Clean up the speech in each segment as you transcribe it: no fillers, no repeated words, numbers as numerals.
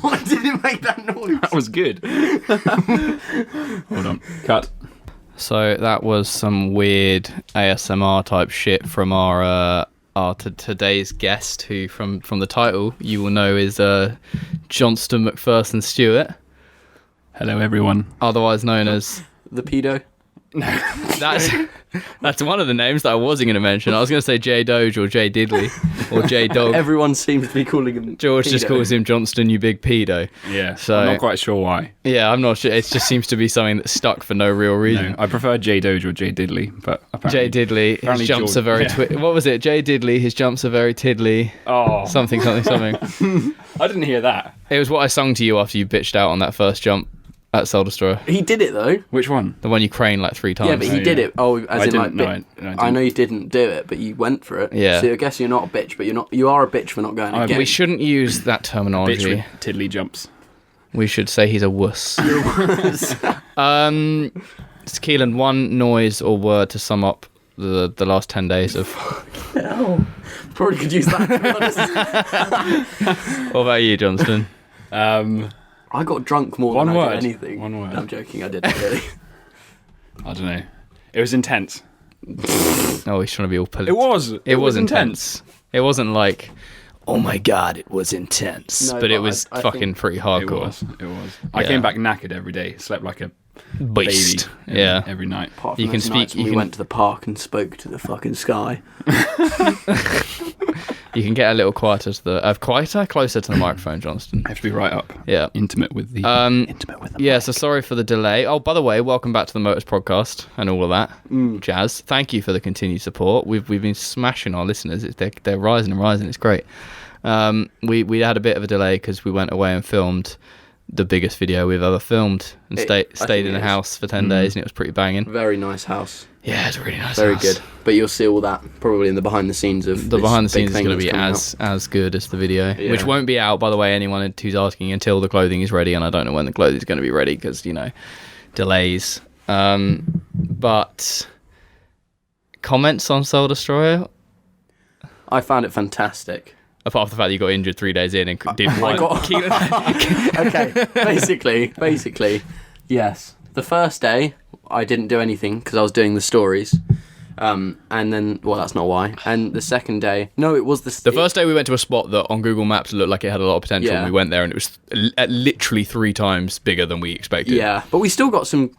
Why did it make that noise? That was good. Hold on. Cut. So that was some weird ASMR type shit from our today's guest, who from the title you will know is Johnstone Macpherson-Stewart. Hello, everyone. Otherwise known as The pedo? That's one of the names that I wasn't going to mention. I was going to say J Doge or J Diddley or J Dog. Everyone seems to be calling him George pedo. just calls him Johnston, you big pedo. Yeah, so I'm not quite sure why. Yeah, I'm not sure. It just seems to be something that's stuck for no real reason. No, I prefer J Doge or J Diddley, but apparently... J Diddley, his jumps are very... What was it? J Diddley, his jumps are very tiddly. Oh. Something. I didn't hear that. It was what I sung to you after you bitched out on that first jump at Soul Destroyer. He did it though. Which one? The one you crane like 3 times. Yeah, but he did it. Oh, as I in didn't, like... no, I know you didn't do it, but you went for it. Yeah. So I guess you're not a bitch, but you are a bitch for not going again. We shouldn't use that Bitch terminology. with tiddly jumps. We should say he's a wuss. Keelan, one noise or word to sum up the last 10 days of... Hell. Probably could use that, to be honest. What about you, Johnston? I got drunk more than I did anything. One word. No, I'm joking, I didn't really. I don't know. It was intense. Oh, he's trying to be all political. It was intense. It wasn't like, oh my god, it was intense. No, but it but was I fucking think pretty hardcore. It was. I came back knackered every day. Slept like a Beast. baby every night. Apart You from can those speak- nights when you we can- went to the park and spoke to the fucking sky. You can get a little closer to the microphone, Johnston. I have to be right up. Yeah. Intimate with the Yeah, so sorry for the delay. Oh, by the way, welcome back to the Motus Podcast and all of that jazz. Thank you for the continued support. We've been smashing our listeners. They're rising and rising. It's great. We had a bit of a delay because we went away and filmed the biggest video we've ever filmed and stayed in a house for 10 days, and it was pretty banging. Very nice house. Yeah, it's a really nice Very house. good. But you'll see all that probably in the behind the scenes of The this behind the big scenes is thing going to be that's coming as good as the video, Yeah. which won't be out, by the way, anyone who's asking, until the clothing is ready, and I don't know when the clothing is going to be ready because, delays. But comments on Soul Destroyer? out. I found it fantastic. Apart from the fact that you got injured 3 days in and did one. Okay, basically, yes. The first day, I didn't do anything because I was doing the stories. And then, well, that's not why. And the second day, no, it was The first day we went to a spot that on Google Maps looked like it had a lot of potential, Yeah. and we went there and it was literally 3 times bigger than we expected. Yeah, but we still got some...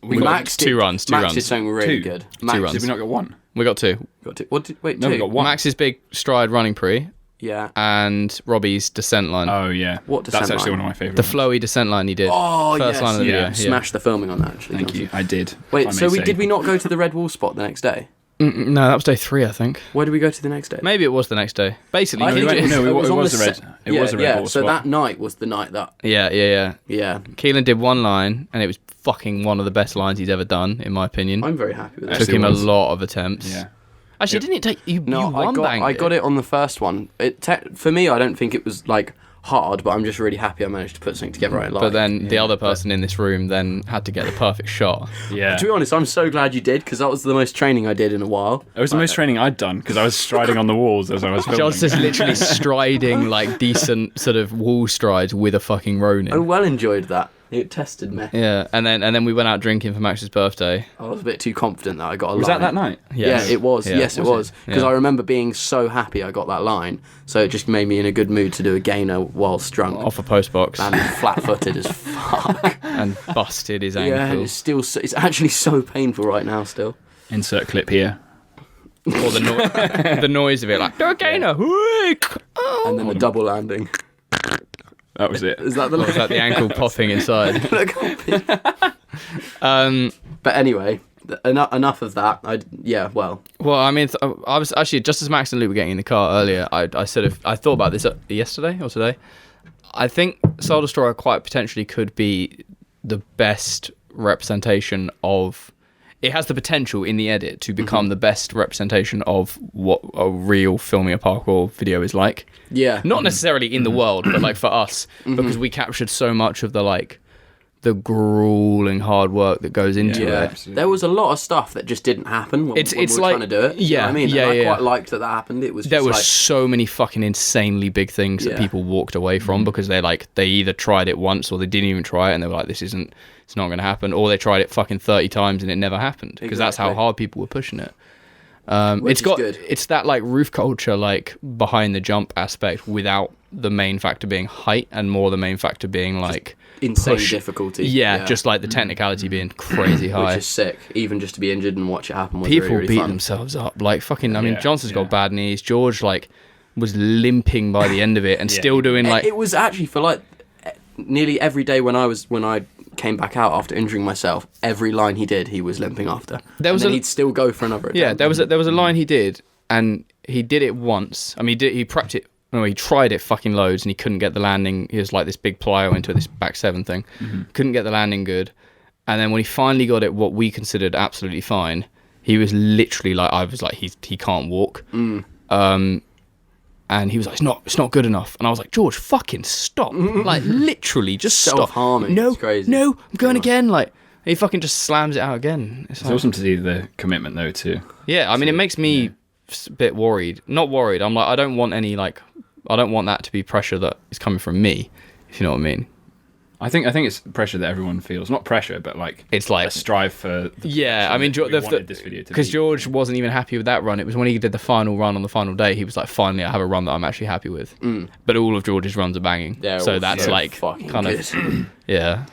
We got two runs. Max did something really Two. good. Two Max runs. Did we not get one? We got 2. got two. Wait, No, two? we got one. Max's big stride running pre Yeah. and Robbie's descent line. Oh, yeah. What descent That's actually line? one of my favourites. The flowy descent line he did. Oh, First yes, line of the yeah. video. Yeah. Smashed the filming on that, actually. Thank you. I did. Wait, so did we not go to the Red Wall spot the next day? No, that was day 3, I think. Where did we go to the next day? Maybe it was the next day. Basically, I think went- it was, no, it was it on was the the red- se- it yeah, was the Red yeah. Wall So spot. that night was the night that... Yeah. Yeah. Keelan did one line, and it was fucking one of the best lines he's ever done, in my opinion. I'm very happy with It that. took Actually him was. a lot of attempts. Yeah. Actually, didn't it take you? No, you one-banged I got it on the first one. For me, I don't think it was like hard, but I'm just really happy I managed to put something together I like. But then the other person in this room then had to get the perfect shot. Yeah. To be honest, I'm so glad you did, because that was the most training I did in a while. It was the most training I'd done because I was striding on the walls as I was filming. Johnston's literally striding like decent sort of wall strides with a fucking Ronin. I well enjoyed that. It tested me. Yeah, and then we went out drinking for Max's birthday. I was a bit too confident that I got a Was line. that night? Yeah, it was. Yeah. Yes, it was. Because Yeah. I remember being so happy I got that line. So it just made me in a good mood to do a gainer whilst drunk. Off a post box And flat-footed as fuck. and busted his Yeah, and ankle. it's still. It's actually so painful right now. Still. Insert clip here. Or the noise of it, like, do a gainer. Oh. And then the double landing. That was it. Is that the? Or was that the ankle popping inside? But anyway, enough of that. Well, I mean, I was actually, just as Max and Luke were getting in the car earlier, I thought about this yesterday or today. I think Soul Destroyer quite potentially could be the best representation of... It has the potential in the edit to become the best representation of what a real filming a parkour video is like. Yeah. Not necessarily in the world, but like for us, because we captured so much of the like the grueling hard work that goes into Yeah, it. absolutely. there was a lot of stuff that just didn't happen when It's we were like- trying to do it. You know yeah, what I mean? yeah, and I yeah. quite liked that happened. It was just There were like, so many fucking insanely big things that Yeah. people walked away from because they either tried it once or they didn't even try it and they were like, it's not going to happen, or they tried it fucking 30 times and it never happened because that's how Exactly. hard people were pushing it. Which is good. It's that like roof culture, like behind the jump aspect without the main factor being height and more the main factor being like insane push. difficulty. Yeah, just like the technicality being crazy high. Which is sick. Even just to be injured and watch it happen was People really, really beat fun. themselves up. Like fucking, I mean, Yeah, Johnson's got yeah. bad knees. George like was limping by the end of it and Yeah. still doing like It was actually for like nearly every day when I came back out after injuring myself. Every line he did, he was limping after. There was and then a- he'd still go for another. yeah. attempt. There was a line he did and he did it once. I mean, he prepped it. No, he tried it fucking loads and he couldn't get the landing. He was like this big plyo into this back seven thing. Couldn't get the landing good. And then when he finally got it, what we considered absolutely fine, he was literally like, I was like, he can't walk. And he was like, it's not good enough. And I was like, George, fucking stop. Like, literally, just stop. Self-harming, No, it's crazy. no, I'm going again. Like, he fucking just slams it out again. It's It's like, awesome to see the commitment though too. yeah, I mean, it makes me a bit worried. Not worried. I'm like, I don't want that to be pressure that is coming from me, if you know what I mean. I think it's pressure that everyone feels. Not pressure, but like It's like, a strive for. The yeah, I mean, we wanted this video to because be. George wasn't even happy with that run. It was when he did the final run on the final day. He was like, finally, I have a run that I'm actually happy with. But all of George's runs are banging. They're So all that's so like fucking kind good. of, yeah.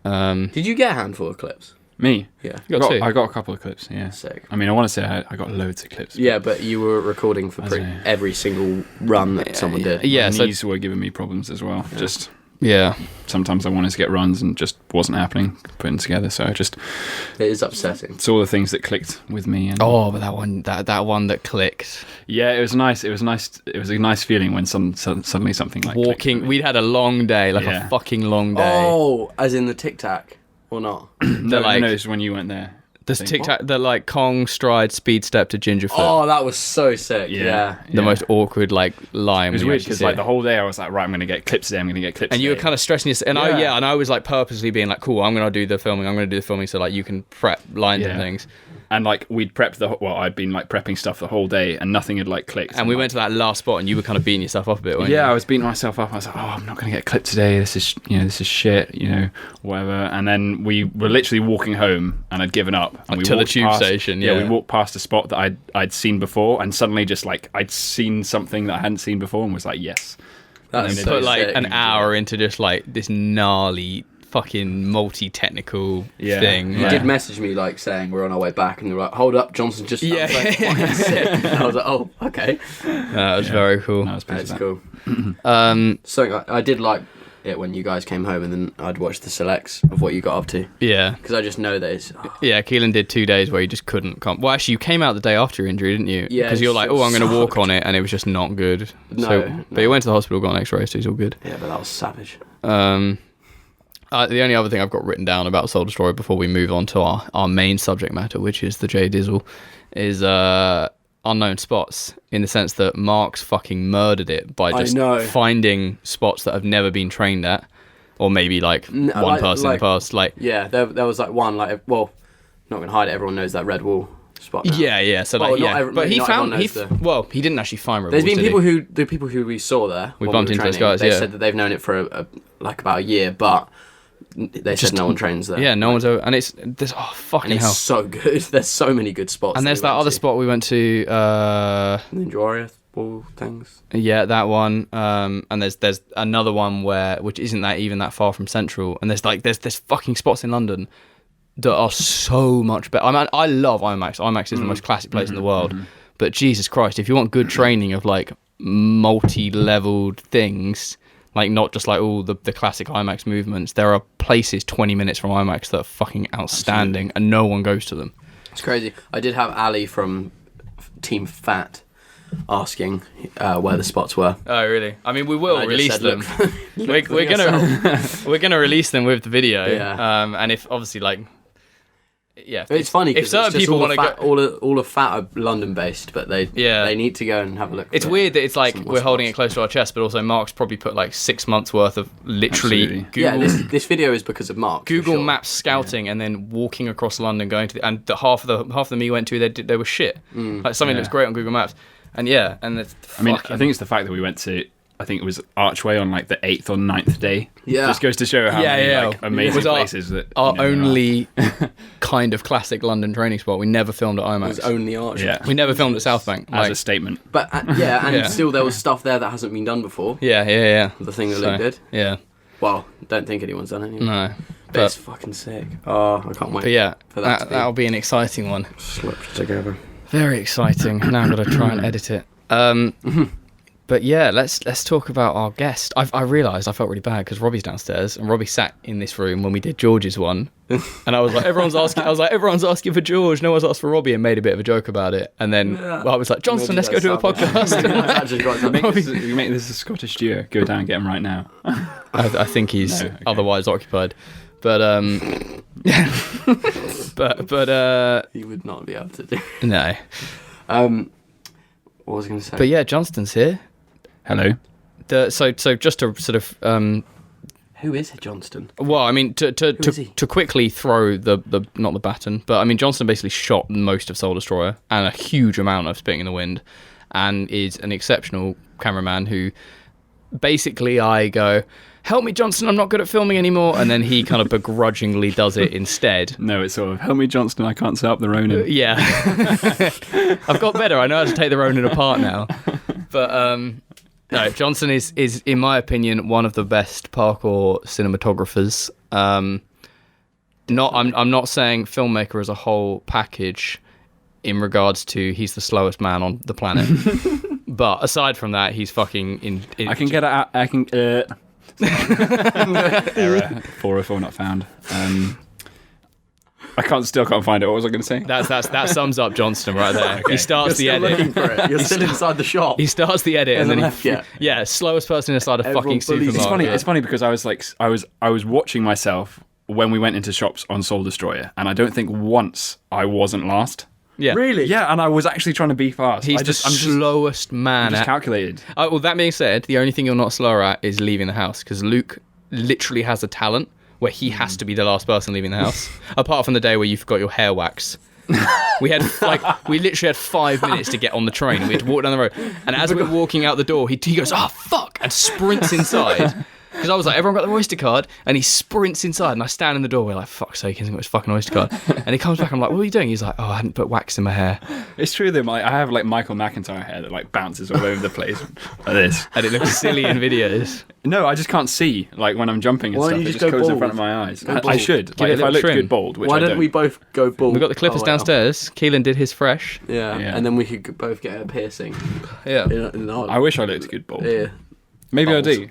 Did you get a handful of clips? Me. Yeah. You got two. I got a couple of clips. Yeah. Sick. I mean, I want to say I got loads of clips. Yeah, but you were recording for As a- every single run that someone did. Yeah, My so knees were giving me problems as well. Just yeah. sometimes I wanted to get runs and just wasn't happening putting together. So it It is upsetting. it's all the things that clicked with me. And Oh, but that one that clicked. yeah, it was nice. It was nice. It was a nice feeling when suddenly something like clicked Walking, for me. we'd had a long day, like Yeah. a fucking long day. Oh, as in the Tic Tac, or not? No, like- no, it was when you went there. This thing. tic tac, the like Kong stride speed step to Gingerfoot. Oh, that was so sick. Yeah. Yeah. The most awkward like line. It was when you weird actually because see like it. the whole day I was like, right, I'm going to get clips today. I'm going to get clips. And you were today. kind of stressing yourself, and Yeah. and I was like purposely being like, cool, I'm gonna do the filming, so like you can prep lines and Yeah. things. And like we'd prepped I'd been like prepping stuff the whole day and nothing had like clicked. And we went to that last spot, and you were kind of beating yourself up a bit. Weren't Yeah, I you? was beating myself up. I was like, oh, I'm not going to get a clip today. This is shit, whatever. And then we were literally walking home and I'd given up. And Like we to the walked tube station, yeah. we walked past a spot that I'd seen before and suddenly just like I'd seen something that I hadn't seen before and was like, yes. That's And then so Put like sick. an hour into just like this gnarly fucking multi-technical Yeah. thing. You Yeah. did message me like saying we're on our way back, and they were like, "Hold up, Johnson just." Yeah. I was like, "Fucking sick." And I was like, "Oh, okay, That was very cool. No, I was pleased that's with that. cool." So I did like it when you guys came home, and then I'd watch the selects of what you got up to Yeah. because I just know that it's. Yeah, Keelan did 2 days where he just couldn't come. Well, actually, you came out the day after your injury, didn't you? Yeah, Because you're like, it oh, I'm going to walk sucked. on it, and it was just not good. No, But he went to the hospital, got an X-ray, so he's all good. Yeah, but that was savage. The only other thing I've got written down about Soul Destroyer before we move on to our main subject matter, which is the J Dizzle, is unknown spots, in the sense that Mark's fucking murdered it by I just know. finding spots that have never been trained at, or maybe like one like- person in like- the past. Like, Yeah, there was like one like well, not gonna hide it. Everyone knows that red wall spot. Now. yeah. So Well, like, not yeah. every- But he not found everyone knows well, he didn't actually find red There's walls, been did he? people who we saw there. We when bumped were into those training. guys, They yeah. said that they've known it for like about a year, but they said no one trains there. Yeah, no one's over, and there's fucking And hell. it's so good. There's so many good spots. And there's that other spot we went to. Ninja Warrior wall things. Yeah, that one. And there's another one which isn't even that far from Central. And there's fucking spots in London that are so much better. I mean, I love IMAX. IMAX is the most classic place in the world. But Jesus Christ, if you want good training of like multi-leveled things, like not just like all the classic IMAX movements, there are places 20 minutes from IMAX that are fucking outstanding, and no one goes to them. It's crazy. I did have Ali from Team Fat asking where the spots were. Oh really? I mean, we will I just release said, them. "Look, We're gonna we're gonna release them with the video. Yeah. And if obviously like yeah. It's funny if because certain people want to go. all of fat are London based, but they need to go and have a look. It's weird that it's like we're holding it close to our chest, but also Mark's probably put like 6 months worth of literally Google. Yeah, this video is because of Mark. Google Maps scouting and then walking across London, going to and the half of them he went to, they were shit. Like something looks great on Google Maps, and it's. I think it's the fact that we went to. I think it was Archway on like the 8th or 9th day. Yeah. Just goes to show how many like, amazing places that our only kind of classic London training spot. We never filmed at IMAX. It was only Archway. Yeah. We never filmed at South Bank. As a statement. But still there was stuff there that hasn't been done before. Yeah. The thing that Luke did. Yeah. Well, don't think anyone's done it anyway. No. But it's fucking sick. Oh, I can't wait. But yeah, for that'll be an exciting one. Slipped together. Very exciting. Now I've got to try and edit it. But yeah, let's talk about our guest. I realised I felt really bad because Robbie's downstairs and Robbie sat in this room when we did George's one, and I was like, everyone's asking for George. No one's asked for Robbie, and made a bit of a joke about it. And then I was like, Johnston, let's go do a podcast. You make this a Scottish duo. Go down and get him right now. I think he's otherwise occupied, but but he would not be able to do. No. What was I going to say? But yeah, Johnston's here. Hello. So just to sort of who is Johnstone? Well, I mean, to quickly throw the not the baton, but I mean, Johnstone basically shot most of Soul Destroyer and a huge amount of Spitting in the Wind, and is an exceptional cameraman who basically I go, help me, Johnston, I'm not good at filming anymore, and then he kind of begrudgingly does it instead. No, it's sort of, help me, Johnston, I can't set up the Ronin. Yeah. I've got better. I know how to take the Ronin apart now. But no, Johnston is in my opinion one of the best parkour cinematographers. I'm not saying filmmaker as a whole package in regards to he's the slowest man on the planet. But aside from that, he's fucking in I can get it out. I can error 404 not found. I still can't find it. What was I going to say? That sums up Johnston right there. Okay. He starts You're the edit. Looking for it. You're still inside the shop. He starts the edit and then slowest person inside a fucking supermarket. It's funny because I was watching myself when we went into shops on Soul Destroyer, and I don't think once I wasn't last. Yeah. Really? Yeah, and I was actually trying to be fast. I'm slowest man. I'm just calculated. Well, that being said, the only thing you're not slower at is leaving the house, because Luke literally has a talent where he has to be the last person leaving the house. Apart from the day where you forgot your hair wax. We literally had 5 minutes to get on the train, and we had to walk down the road. And as we were walking out the door, he goes, "Oh fuck!" and sprints inside. Because I was like, everyone got their Oyster card, and he sprints inside, and I stand in the doorway like, fuck's sake, he hasn't got his fucking Oyster card. And he comes back, I'm like, what are you doing? He's like, oh, I hadn't put wax in my hair. It's true though, I have like Michael McIntyre hair that like bounces all over the place like this. And it looks silly in videos. No, I just can't see, like when I'm jumping and stuff, it just goes in front of my eyes. I should, like, if I looked good bald, which Why I don't. don't we both go bald? We've got the clippers downstairs. Keelan did his fresh. Yeah, and then we could both get a piercing. Yeah. I wish I looked good bald. Yeah. Maybe I do.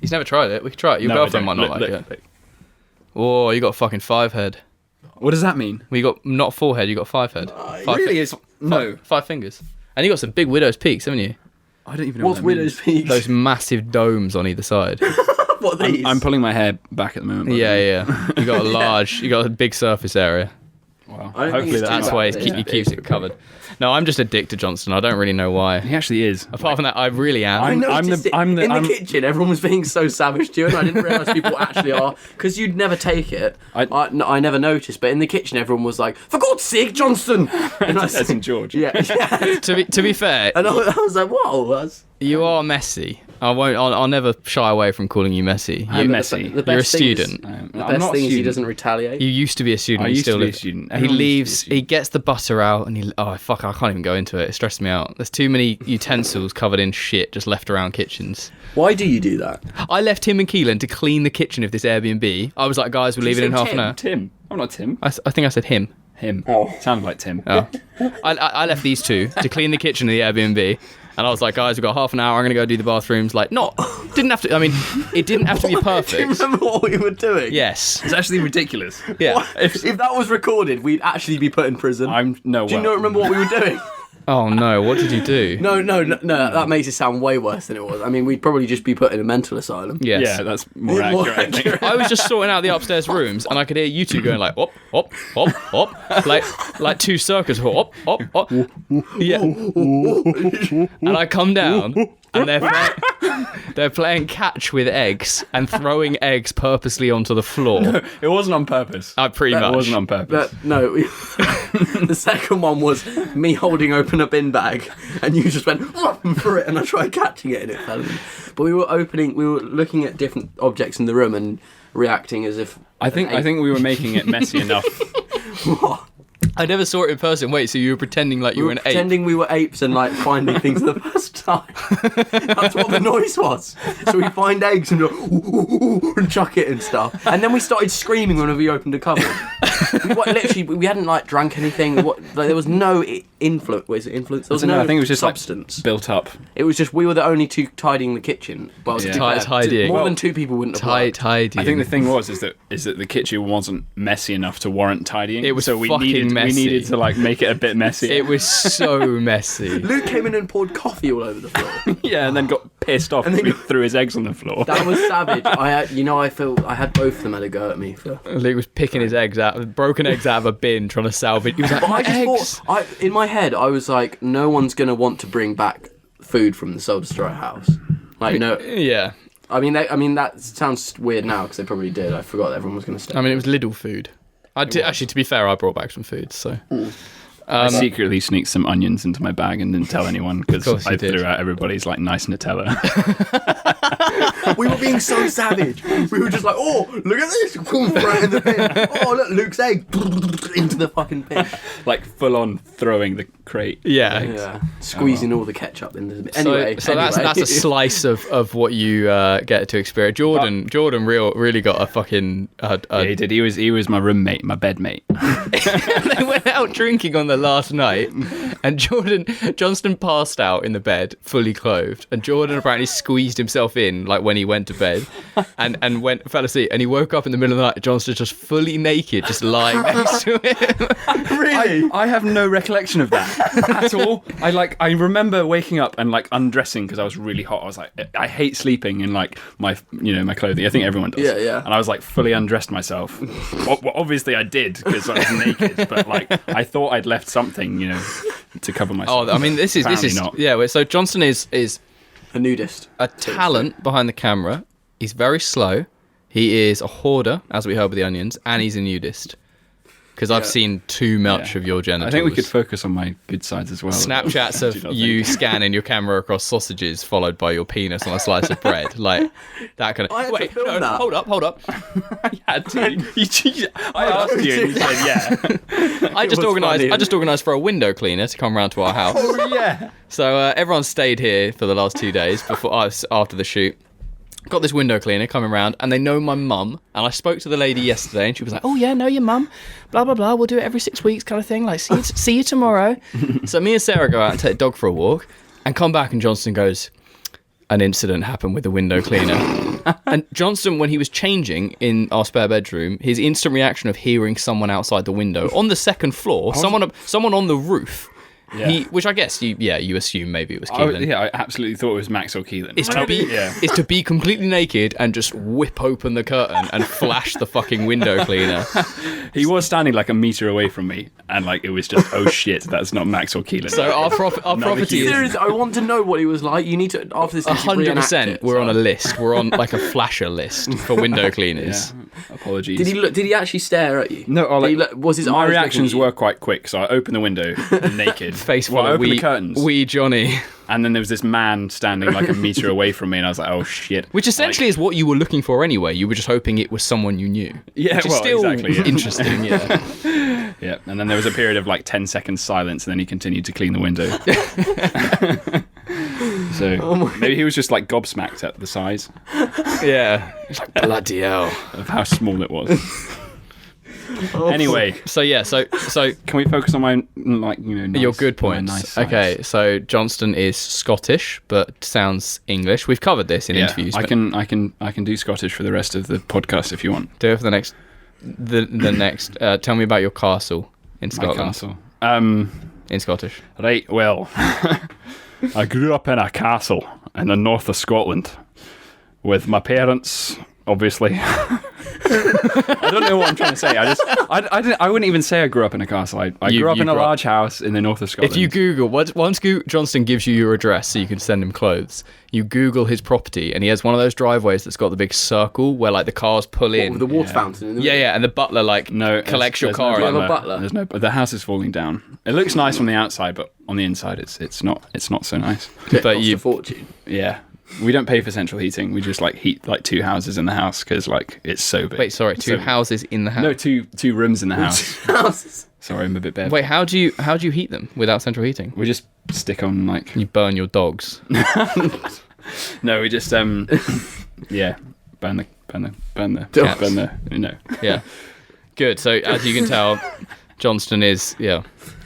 He's never tried it. We could try it. Your girlfriend might not like it. Oh, you got a fucking 5 head. What does that mean? Well, you got not 4 head, you got 5 head. Really? No. 5 fingers. And you got some big Widow's Peaks, haven't you? I don't even know what's Widow's Peaks. Those massive domes on either side. What are these? I'm pulling my hair back at the moment. Yeah. You got a big surface area. Wow. Hopefully that's why he keeps it covered. No, I'm just addicted to Johnston. I don't really know why. He actually is. Apart from that, I really am. In the kitchen, everyone was being so savage to you, and I didn't realise people actually are, because you'd never take it. I never noticed, but in the kitchen, everyone was like, "For God's sake, Johnston!" And I said, "St. George." Yeah. To be fair, and I was like, "Whoa, you are messy." I'll never shy away from calling you messy. I'm messy. You're a student. The best thing is he doesn't retaliate. You used to be a student. I used to be a student. He leaves. He gets the butter out, and I can't even go into it. It stresses me out. There's too many utensils covered in shit just left around kitchens. Why do you do that? I left him and Keelan to clean the kitchen of this Airbnb. I was like, guys, we're leaving in half an hour. Tim. I'm not Tim. I think I said him. Him. Oh. Sounded like Tim. Oh. I left these two to clean the kitchen of the Airbnb. And I was like, guys, we've got half an hour. I'm going to go do the bathrooms. Like, didn't have to. I mean, it didn't have to be perfect. Do you remember what we were doing? Yes. It's actually ridiculous. Yeah. If that was recorded, we'd actually be put in prison. Do you not remember what we were doing? Oh no! What did you do? No, that makes it sound way worse than it was. I mean, we'd probably just be put in a mental asylum. Yes. Yeah, that's more accurate. I think. I was just sorting out the upstairs rooms, and I could hear you two going like hop, hop, hop, hop, like two circus hop, hop, hop. Yeah. And I come down, and they're playing catch with eggs and throwing eggs purposely onto the floor. No, it wasn't on purpose. Pretty much. It wasn't on purpose. The second one was me holding open a bin bag, and you just went for it, and I tried catching it, and it fell in. But we were looking at different objects in the room and reacting as if. I think we were making it messy enough. What? I never saw it in person. Wait, so you were pretending like you were an ape? Pretending we were apes and like finding things for the first time. That's what the noise was. So we find eggs and go and chuck it and stuff. And then we started screaming whenever we opened a cupboard. We hadn't like drank anything. There was no influence. Was it influence? There was no. I think it was just substance built up. It was just we were the only two tidying the kitchen. Well, tidying. More than two people wouldn't have worked. Tidying. I think the thing was that the kitchen wasn't messy enough to warrant tidying. It was so we fucking messy. We needed to like make it a bit messy. It was so messy. Luke came in and poured coffee all over the floor. Yeah, and then got pissed off and then threw his eggs on the floor. That was savage. I had both of them had a go at me for. Luke was picking his eggs out, broken eggs out of a bin, trying to salvage. He was like, I just thought, in my head, I was like, no one's gonna want to bring back food from the Soul Destroyer house. Like, no. Yeah. I mean, that sounds weird now because they probably did. I forgot that everyone was gonna stay. I mean, it was Lidl food. Actually, to be fair, I brought back some food, so. I secretly sneaked some onions into my bag and didn't tell anyone because I threw out everybody's like nice Nutella. We were being so savage. We were just like, oh, look at this. Throw it in the bin. Oh, look, Luke's egg. Into the fucking bin. Like full on throwing the crate. Yeah. Squeezing all the ketchup in the bin. Anyway. That's a slice of what you get to experience. Jordan really got a fucking... Yeah, he did. He was my roommate, my bedmate. They went out drinking on the last night, and Johnston passed out in the bed, fully clothed, and Jordan apparently squeezed himself in, like when he went to bed, and fell asleep, and he woke up in the middle of the night, Johnston just fully naked, just lying next to him. Really? I have no recollection of that at all. I remember waking up and like undressing because I was really hot. I was like, I hate sleeping in like my clothing. I think everyone does. Yeah. And I was like fully undressed myself. Well, obviously I did because I was naked, but like I thought I'd left something, to cover myself. Oh, I mean, this is not. Yeah. So Johnston is a nudist, a talent behind the camera. He's very slow. He is a hoarder, as we heard with the onions, and he's a nudist. Because I've seen too much of your genitals. I think we could focus on my good sides as well. Snapchats of you scanning your camera across sausages, followed by your penis on a slice of bread, like that kind of. I had to film that. Hold up. I had to. I asked you, and you said yeah. I just organised for a window cleaner to come round to our house. Oh yeah. So everyone stayed here for the last 2 days after the shoot. Got this window cleaner coming round, and they know my mum. And I spoke to the lady yesterday, and she was like, "Oh yeah, know your mum, blah blah blah. We'll do it every 6 weeks, kind of thing. Like, see you tomorrow." So me and Sarah go out and take the dog for a walk, and come back, and Johnston goes, "An incident happened with the window cleaner." And Johnston, when he was changing in our spare bedroom, his instant reaction of hearing someone outside the window on the second floor, someone on the roof. Yeah. Which I guess you assume maybe it was Keelan. I absolutely thought it was Max or Keelan. Is to be completely naked and just whip open the curtain and flash the fucking window cleaner. He was standing like a meter away from me, and like it was just, oh shit, that's not Max or Keelan. So our property is... Seriously, I want to know what he was like. You need to, after this, 100%. We're on a list. We're on like a flasher list for window cleaners. Yeah. Apologies. Did he actually stare at you? No. Was his my eyes reactions were quite quick, so I opened the window naked. Face full of the curtains. Wee Johnny. And then there was this man standing like a meter away from me, and I was like, oh shit. Which essentially is what you were looking for anyway. You were just hoping it was someone you knew. Yeah, which is still exactly. Yeah. Interesting, yeah. Yeah, and then there was a period of like 10 seconds silence, and then he continued to clean the window. So maybe he was just like gobsmacked at the size. Yeah. It's like, bloody hell. Of how small it was. Anyway, so can we focus on my nice, your good points? Nice okay, so Johnston is Scottish but sounds English. We've covered this in interviews. I can do Scottish for the rest of the podcast if you want. Do it for the next. The next. Tell me about your castle in Scotland. My castle. in Scottish. Right, well, I grew up in a castle in the north of Scotland with my parents, obviously. I don't know what I'm trying to say. I wouldn't even say I grew up in a castle. I grew up in a large house in the north of Scotland. If you Google, once Johnston gives you your address so you can send him clothes, you Google his property, and he has one of those driveways that's got the big circle where like the cars pull in. With the water fountain in the middle? Yeah, and the butler collects your car. Do you have a butler? There's no. The house is falling down. It looks nice from the outside, but on the inside, it's not so nice. But costs a fortune. Yeah. We don't pay for central heating. We just like heat like 2 houses in the house because like it's so big. Wait, sorry, two houses in the house? No, two rooms in the house. Houses. Sorry, I'm a bit bad. Wait, how do you heat them without central heating? We just stick on like. You burn your dogs. No, we just yeah, burn the Yeah. Good. So as you can tell, Johnston is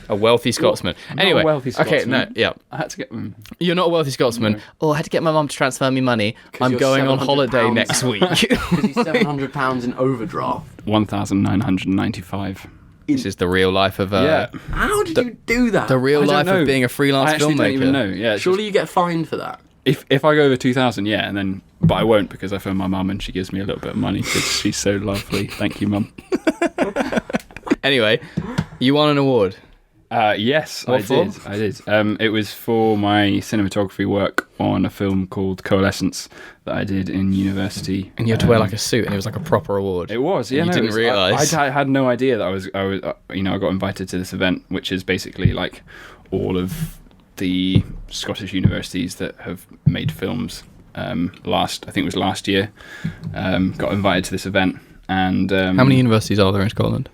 a wealthy Scotsman. Anyway, a wealthy Scotsman. Okay, no, yeah. I had to get them. You're not a wealthy Scotsman. No. Oh, I had to get my mum to transfer me money. I'm you're going on £700 holiday next week. Because he's £700 in overdraft. 1,995. This is the real life of How did you do that? the real I don't life know. of being a freelance I actually filmmaker. don't even know. Yeah, Surely you get fined for that. if I go over 2,000, yeah, and then but I won't because I phone my mum and she gives me a little bit of money because she's so lovely. Thank you, mum. Anyway, you won an award. Yes, What for? I did. It was for my cinematography work on a film called Coalescence that I did in university. And you had to wear like a suit, and it was like a proper award. It was, yeah. You no, didn't it was- realise. I had no idea that I was. I got invited to this event, which is basically like all of the Scottish universities that have made films. I think it was last year. Got invited to this event, and How many universities are there in Scotland?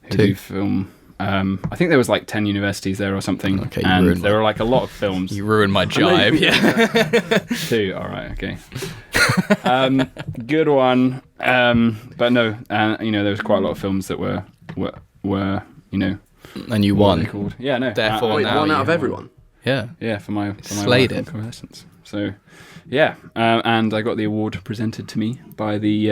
who 2. do film. I think there was like 10 universities there or something. Okay, you and ruined there were like a lot of films. You ruined my jive. Yeah. 2, all right, okay. Good one. But no, there was quite a lot of films that were And you what are they won. called? Yeah, no. Therefore, Wait, now one you out of won. everyone. Yeah. Yeah, for my Slayed work on it. Coalescence. So, yeah, and I got the award presented to me by the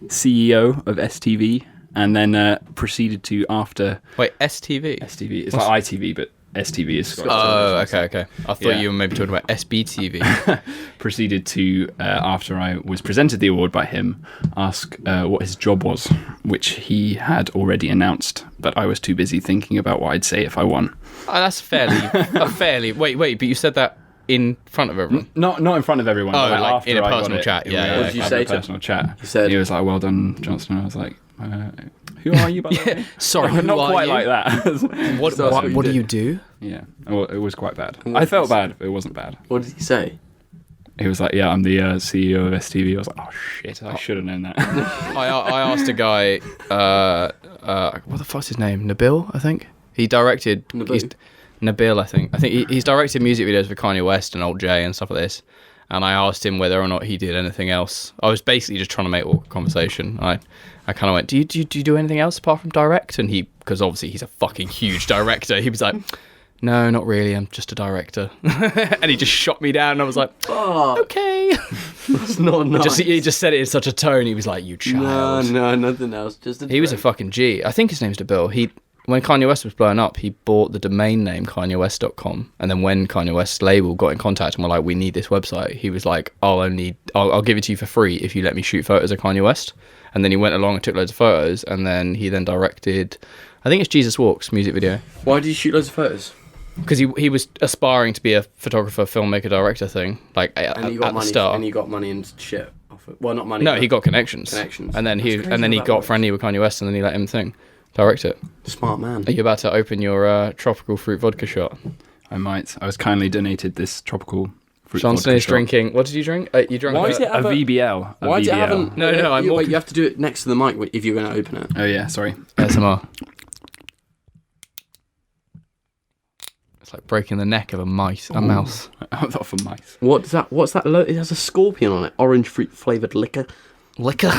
CEO of STV, and then proceeded to after Wait, STV? STV. It's like ITV, but STV is Scottish. Oh, okay. I thought Yeah. you were maybe talking about SBTV. Proceeded to, after I was presented the award by him, ask what his job was, which he had already announced, but I was too busy thinking about what I'd say if I won. Oh, that's fairly. Wait, but you said that in front of everyone. Not in front of everyone. Oh, but like after in a I got personal it, chat, it yeah, was yeah. What did you like say a to personal chat. You said- He was like, "Well done, Johnston." I was like, "Who are you?" By the way? Sorry, who not are quite you? like that. What So that's what you do did. you do? Yeah, well, it was quite bad. what I did felt you say? bad, but it wasn't bad. What did he say? He was like, "Yeah, I'm the CEO of STV." I was like, "Oh shit, I should have known that." I asked a guy, what the fuck's his name? Nabil, I think. He directed. Nabil, I think. He's directed music videos for Kanye West and Old J and stuff like this. And I asked him whether or not he did anything else. I was basically just trying to make awkward conversation. I kind of went, do you do anything else apart from direct? And because obviously he's a fucking huge director, he was like, no, not really. I'm just a director. And he just shot me down. And I was like, Oh, okay. that's not nice. He just said it in such a tone. He was like, you child. No, nothing else. Just He was a fucking G. I think his name's Nabil. When Kanye West was blowing up, he bought the domain name KanyeWest.com, and then when Kanye West's label got in contact and were like, "We need this website," he was like, "I'll give it to you for free if you let me shoot photos of Kanye West." And then he went along and took loads of photos, and then he directed, I think it's Jesus Walks music video, Why did you shoot loads of photos? because he was aspiring to be a photographer, filmmaker, director thing, like And at you got the money. start. And you got money and shit off it. Well, not money. No, but he got connections. And then That's crazy he how that got works. friendly with Kanye West, and then he let him direct it. Smart man. Are you about to open your tropical fruit vodka shot? I might. I was kindly donated this tropical fruit Johnston vodka is shot. drinking. What did you drink? You drank Why a- is it a VBL. A Why do you VBL. haven't? No, I'm more you have to do it next to the mic if you're going to open it. Oh yeah, sorry. ASMR. It's like breaking the neck of a mouse. I thought for mice. What's that? It has a scorpion on it. Orange fruit flavoured liquor. Liquor.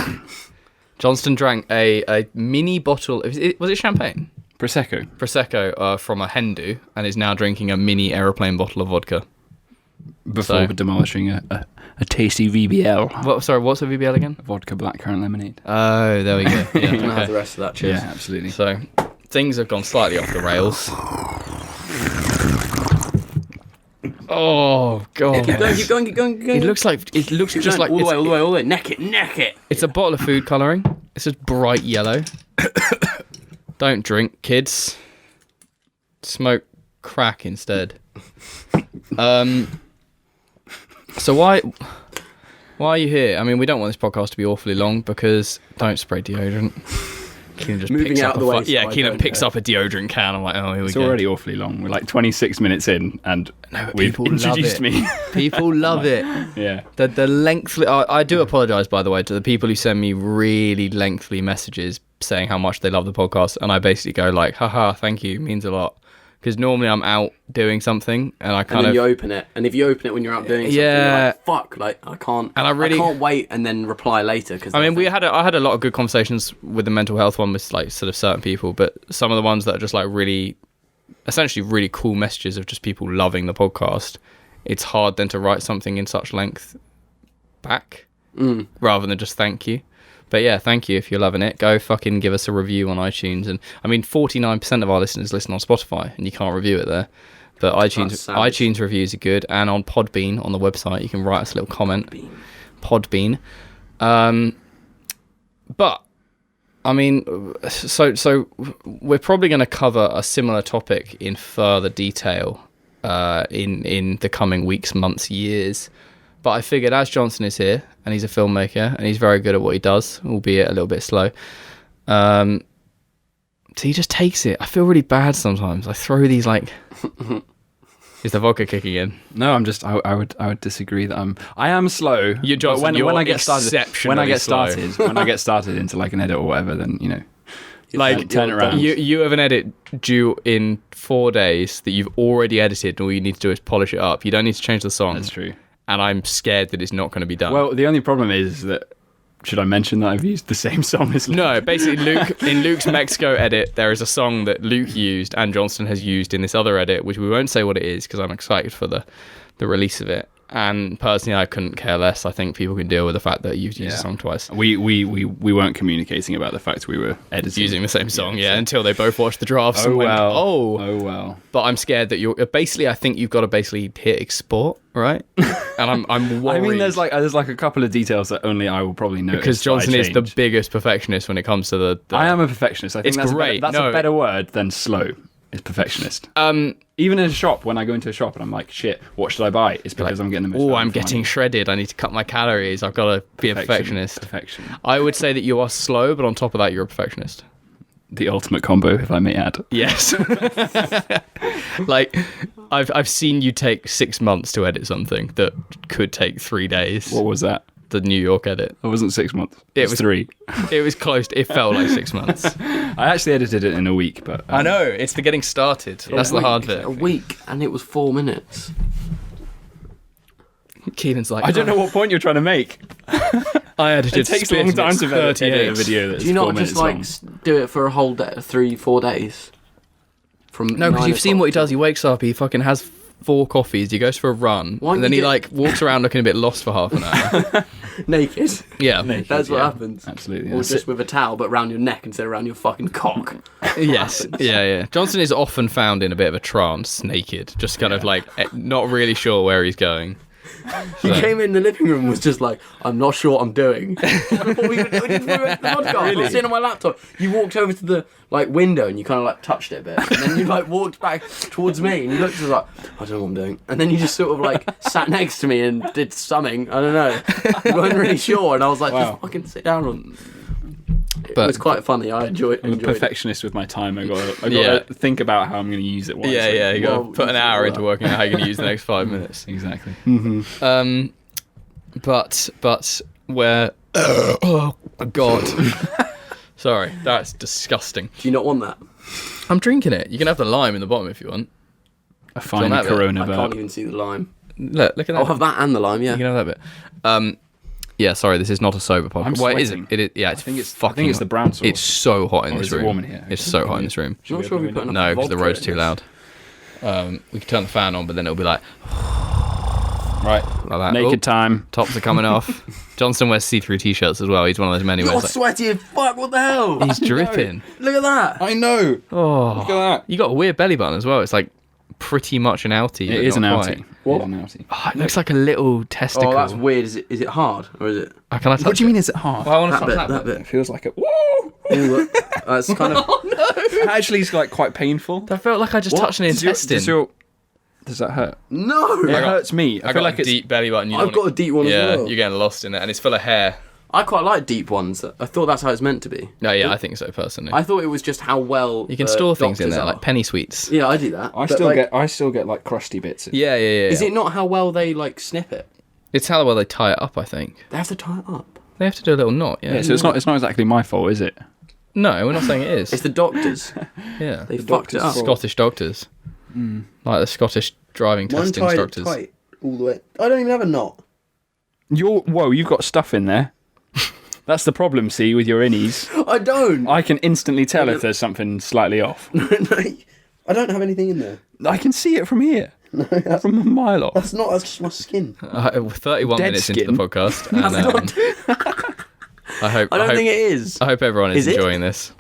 Johnston drank a mini bottle. Was it champagne? Prosecco from a Hindu, and is now drinking a mini aeroplane bottle of vodka. Before So- demolishing a tasty VBL. Sorry, what's a VBL again? Vodka blackcurrant lemonade. Oh, there we go. Yeah, Can I have okay. the rest of that? Cheers. Yeah, absolutely. So things have gone slightly off the rails. Oh god. Keep going. It looks just like all the way. Neck it. it's a bottle of food colouring. It's just bright yellow. Don't drink, kids. Smoke crack instead. So why are you here? I mean, we don't want this podcast to be awfully long because don't spray deodorant. Keelan just Moving picks out up the way. So Keelan picks up a deodorant can. I'm like, oh, here we It's go. already awfully long. We're like 26 minutes in, and we've people love introduced it. me. People love it. Yeah. The lengthy. I do apologise, by the way, to the people who send me really lengthy messages saying how much they love the podcast, and I basically go like, haha, thank you, means a lot. Because normally I'm out doing something, and I kind and then of you open it, and if you open it when you're out doing something, you're like, fuck, like I can't wait and then reply later. Because I mean, I had a lot of good conversations with the mental health one with like sort of certain people, but some of the ones that are just like essentially really cool messages of just people loving the podcast. It's hard then to write something in such length back rather than just thank you. But yeah, thank you if you're loving it. Go fucking give us a review on iTunes. And I mean, 49% of our listeners listen on Spotify, and you can't review it there. But iTunes reviews are good, and on Podbean on the website, you can write us a little comment. Podbean. But I mean, so we're probably going to cover a similar topic in further detail in the coming weeks, months, years. But I figured as Johnstone is here, and he's a filmmaker, and he's very good at what he does, albeit a little bit slow. So he just takes it. I feel really bad sometimes. I throw these like... Is the vodka kicking in? No, I'm just. I would disagree that I am slow. When I get started into like an edit or whatever, then you know, like turn it around. You have an edit due in 4 days that you've already edited, and all you need to do is polish it up. You don't need to change the song. That's true. And I'm scared that it's not going to be done. Well, the only problem is that. Should I mention that I've used the same song as Luke? No, basically in Luke's Mexico edit, there is a song that Luke used and Johnston has used in this other edit, which we won't say what it is because I'm excited for the release of it. And personally, I couldn't care less. I think people can deal with the fact that you've used a song twice. We weren't communicating about the fact we were editing. Using the same song, until they both watched the drafts and went, oh well. But I'm scared that you're... Basically, I think you've got to basically hit export, right? And I'm worried. I mean, there's like a couple of details that only I will probably notice. Because Johnson is the biggest perfectionist when it comes to the... I am a perfectionist. I think it's great. That's a better word than slow. Is perfectionist. Even in a shop, when I go into a shop and I'm like, shit, what should I buy? It's because I'm getting the most. I'm getting shredded. I need to cut my calories. I've got to be a perfectionist. Perfection. I would say that you are slow, but on top of that, you're a perfectionist. The ultimate combo, if I may add. Yes. Like, I've seen you take 6 months to edit something that could take 3 days. What was that? The New York edit. It wasn't 6 months. It was 3. It was close. It felt like 6 months. I actually edited it in a week, but... I know. It's the getting started. That's the hard bit. A week, and it was 4 minutes. Keelan's like... I don't know what point you're trying to make. I edited... It takes a long time to edit a video that's 4 minutes long. Do you not just, like, do it for a whole day, 3-4 days? No, because you've seen what he does. He wakes up, he fucking has 4 coffees, he goes for a run, and then he like walks around looking a bit lost for half an hour. Naked. Yeah. That's what happens. Absolutely. Or just with a towel, but around your neck instead of around your fucking cock. Yes. Yeah. Johnson is often found in a bit of a trance, naked, just kind of like not really sure where he's going. He came in the living room and was just like, I'm not sure what I'm doing. Before we went to the podcast, I was sitting on my laptop. You walked over to the like window and you kind of like touched it a bit. And then you like walked back towards me and you looked at us like, I don't know what I'm doing. And then you just sort of like sat next to me and did something. I don't know. You weren't really sure. And I was like, just fucking sit down. It was quite funny. I enjoyed I'm a perfectionist with my time. I got to think about how I'm going to use it. Yeah. You got to put an hour into working out how you're going to use the next 5 minutes. Exactly. Mm-hmm. But where... oh, God. Sorry, that's disgusting. Do you not want that? I'm drinking it. You can have the lime in the bottom if you want. A fine Corona. I can't even see the lime. Look at that. I'll have that and the lime, yeah. You can have that bit. Yeah, sorry, this is not a sober podcast. I'm sweating. It is. Yeah, I think it's the brown sauce. It's so hot in this room. Is it warm in here? It's so hot in this room. I'm not sure if we put enough No, because the vodka road's in too this. loud. We can turn the fan on, but then it'll be like... Right, like that. naked time. Tops are coming off. Johnston wears see-through t-shirts as well. He's one of those men who You're wears like... sweaty as fuck, what the hell? He's dripping. Look at that. I know. Oh, Look at that. You got a weird belly button as well. It's like pretty much an outie. It is an not outie. quite. It is an outie. Oh, it looks like a little testicle. Oh, that's weird. Is it hard or is it? Can I touch What do you it? mean? Is it hard? Well, I want to That touch bit. that bit. It feels like a. Whoa! Ooh, that's kind of. Oh no! Actually, it's like quite painful. That felt like I just touched an intestine. Does that hurt? No. It hurts me. I feel got like a it's. deep belly button. I've got a deep one as well. You're getting lost in it, and it's full of hair. I quite like deep ones. I thought that's how it's meant to be. No, yeah, I think so personally. I thought it was just how well You can the store things in doctors there, are. like penny sweets. Yeah, I do that. I But, still get like crusty bits. Yeah. Is it not how well they like snip it? It's how well they tie it up, I think. They have to tie it up. They have to do a little knot, yeah. Yeah, so it's not exactly my fault, is it? No, we're not saying it is. It's the doctors. Yeah. They fucked it up. Scottish doctors. Like the Scottish driving Mine test tied it instructors. tight all the way. I don't even have a knot. You've got stuff in there. That's the problem, see, with your innies. I don't. I can instantly tell if there's something slightly off. No, I don't have anything in there. I can see it from here. From a mile off. That's not. That's just my skin. 31 Dead minutes into skin. the podcast. And, I I don't think it is. I hope everyone is Is it? enjoying this.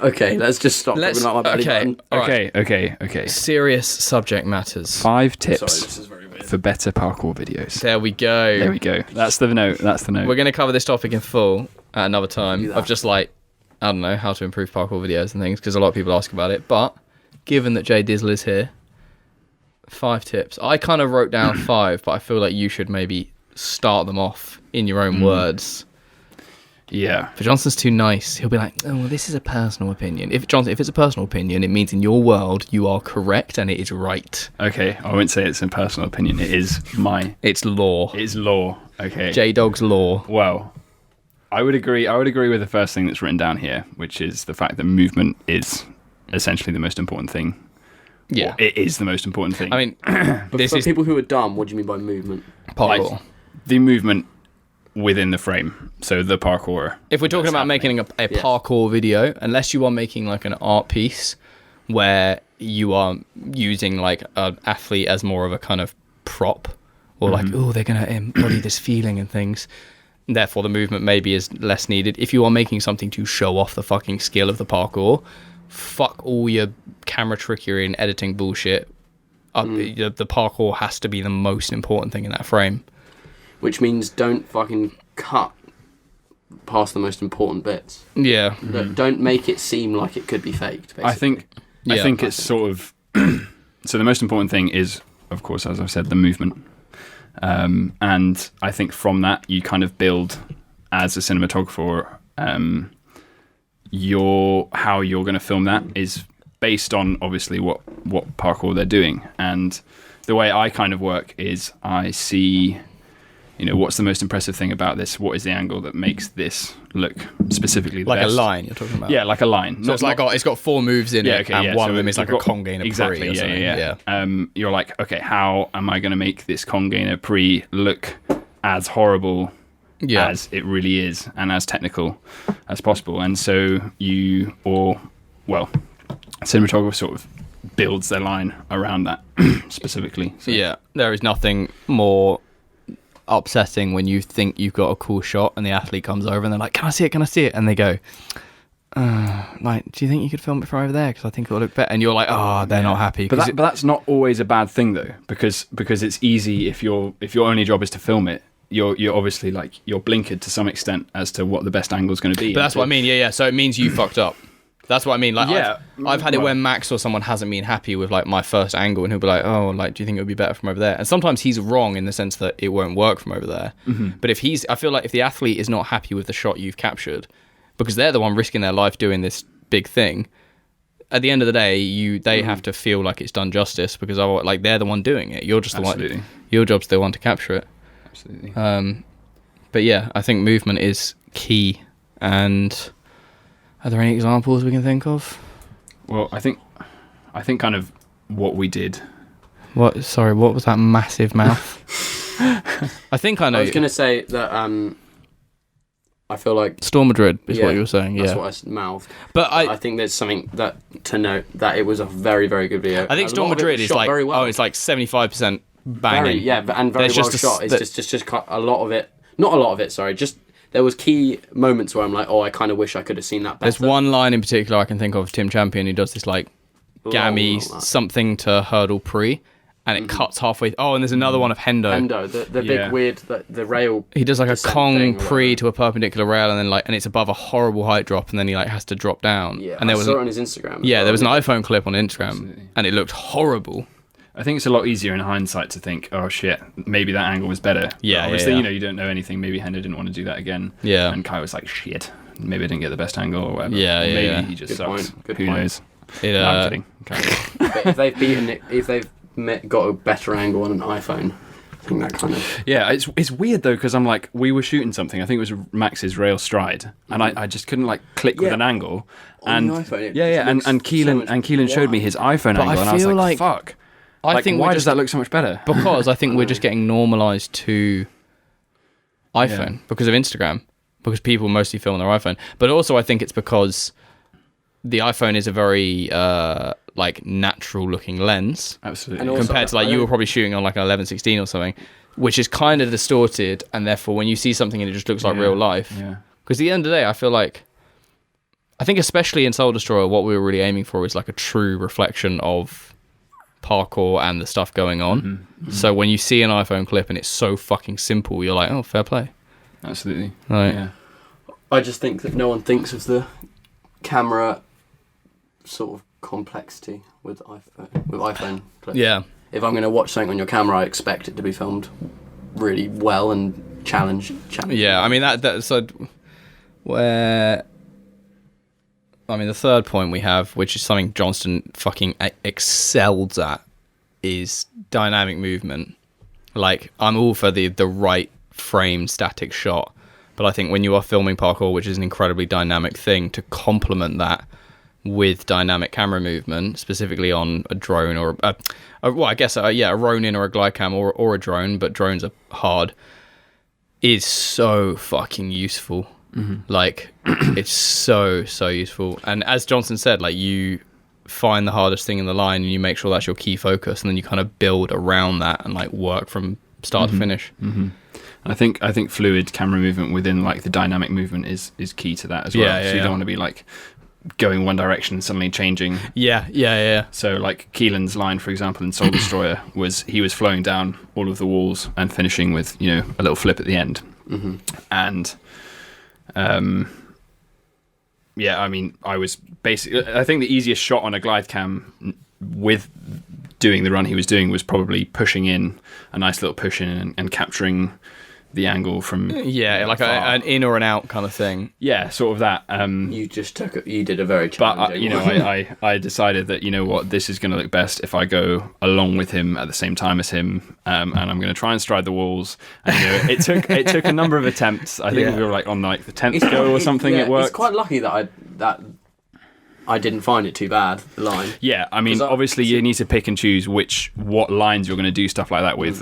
Okay, let's just stop talking about my belly button. all right. Okay. Serious subject matters. 5 Sorry, tips this is very weird. for better parkour videos. There we go. There we go. That's the note. We're going to cover this topic in full at another time Do that. of just like, I don't know, how to improve parkour videos and things, because a lot of people ask about it. But given that Jay Dizzle is here, 5 tips. I kind of wrote down 5, but I feel like you should maybe start them off in your own words. Yeah. If Johnston's too nice, he'll be like, oh, well, this is a personal opinion. If it's a personal opinion, it means in your world you are correct and it is right. Okay, I wouldn't say it's a personal opinion. It is It's law. It is law. Okay. J-Dog's law. Well, I would agree with the first thing that's written down here, which is the fact that movement is essentially the most important thing. Yeah. Or it is the most important thing. I mean, this For is people who are dumb, what do you mean by movement? parkour. Like, the movement within the frame. So the parkour. If we're talking that's about making a parkour video, unless you are making like an art piece where you are using like an athlete as more of a kind of prop, or like, oh, they're going to embody this feeling and things, therefore the movement maybe is less needed. If you are making something to show off the fucking skill of the parkour, fuck all your camera trickery and editing bullshit. The parkour has to be the most important thing in that frame. Which means don't fucking cut past the most important bits. Yeah. Don't make it seem like it could be faked. Basically. I think it's sort of so the most important thing is, of course, as I've said, the movement. And I think from that you kind of build as a cinematographer how you're going to film that is based on obviously what parkour they're doing. And the way I kind of work is I see, what's the most impressive thing about this? What is the angle that makes this look specically the Like best? a line you're talking about. Yeah, like a line. So it's got 4 moves in it, and one so of them is like a you've got- congainer exactly, pre or something. yeah. You're like, okay, how am I going to make this congainer pre look as horrible as it really is and as technical as possible? And so cinematographer sort of builds their line around that specifically. So. Yeah, there is nothing more upsetting when you think you've got a cool shot and the athlete comes over and they're like, can I see it? And they go, do you think you could film it from over there? Because I think it'll look better. And you're like, they're not happy. But that's not always a bad thing though, because it's easy if your only job is to film it. You're obviously like you're blinkered to some extent as to what the best angle is going to be. But that's what I mean. Yeah. So it means you fucked up. That's what I mean. Like, Yeah, I've had it well- when Max or someone hasn't been happy with like my first angle, and he'll be like, "Oh, like, do you think it would be better from over there?" And sometimes he's wrong in the sense that it won't work from over there. But I feel like if the athlete is not happy with the shot you've captured, because they're the one risking their life doing this big thing, at the end of the day, they have to feel like it's done justice because like they're the one doing it. You're just the Absolutely. one. Your job's the one to capture it. Absolutely. But yeah, I think movement is key. And are there any examples we can think of? Well, I think kind of what we did. What? Sorry, what was that massive mouth? I think I know. I was going to say that I feel like Storm Madrid is what you were saying. That's Yeah, what I mouthed. but I think there's something to note that it was a very, very good video. I think A Storm lot of it Madrid was is shot like very well. it's like 75% banging. and very There's well just shot. It's just a lot of it. Not a lot of it. Sorry, just there was key moments where I'm like, I kind of wish I could have seen that better. There's one line in particular I can think of, Tim Champion, who does this like gammy long, something to hurdle pre, and it cuts halfway. Oh, and there's another one of Hendo. Hendo, the big weird, the rail. He does like a descent Kong thing or pre whatever. to a perpendicular rail, and then and it's above a horrible height drop, and then he has to drop down. Yeah, and there I was saw it on his Instagram. yeah, there was an an iPhone clip on Instagram, and it looked horrible. I think it's a lot easier in hindsight to think, oh shit, maybe that angle was better. Yeah, But obviously, yeah. you don't know anything. Maybe Hendo didn't want to do that again. Yeah. And Kai was like, shit, maybe I didn't get the best angle or whatever. Yeah, Or yeah, maybe yeah. he just Good sucks. point, good Who point. knows? It, No, I'm kidding. Okay. But if they've beaten it, if they've got a better angle on an iPhone, I think that kind of. Yeah, it's weird though because I'm like, we were shooting something. I think it was Max's rail stride, and I just couldn't like click with Yeah. an angle. On And the iPhone, it yeah, just looks and Keelan so much- showed me his iPhone But angle, I and I was feel like, like- fuck. I Like, think why we're does just, that look so much better? because I think we're just getting normalized to iPhone because of Instagram, because people mostly film on their iPhone. But also, I think it's because the iPhone is a very like natural looking lens Absolutely. And also- compared to like I you were don't- probably shooting on like an 11-16 or something, which is kind of distorted, and therefore when you see something and it just looks like Yeah. real life. Yeah. Because at the end of the day, I think especially in Soul Destroyer, what we were really aiming for is like a true reflection of parkour and the stuff going on. Mm-hmm. So when you see an iPhone clip and it's so fucking simple, you're like, oh, fair play. Absolutely. Right. Yeah. I just think that no one thinks of the camera sort of complexity with iPhone clips. Yeah. If I'm going to watch something on your camera, I expect it to be filmed really well and challenge. Yeah, I mean that so where I mean the third point we have, which is something Johnston fucking excels at, is dynamic movement. Like I'm all for the right frame static shot, but I think when you are filming parkour, which is an incredibly dynamic thing, to complement that with dynamic camera movement, specifically on a drone or a Ronin or a glide cam or a drone, but drones are hard, is so fucking useful. Like it's so useful. And as Johnson said, like you find the hardest thing in the line and you make sure that's your key focus, and then you kind of build around that and like work from start to finish. I think fluid camera movement within like the dynamic movement is key to that as well. Yeah, so you yeah. don't want to be like going one direction and suddenly changing. Yeah. So like Keelan's line, for example, in Soul Destroyer was he was flowing down all of the walls and finishing with a little flip at the end. And I mean, I think the easiest shot on a glide cam with doing the run he was doing was probably pushing in a nice little push in and capturing the angle from like far. an in or an out kind of thing. Yeah, sort of that. You did a very But challenging one. I decided that this is going to look best if I go along with him at the same time as him, and I'm going to try and stride the walls. And it took a number of attempts. I think we were like on like the 10th go or something. It worked. It's quite lucky that I didn't find it too bad, the line. Yeah, I mean, 'Cause obviously you need to pick and choose what lines you're going to do stuff like that with.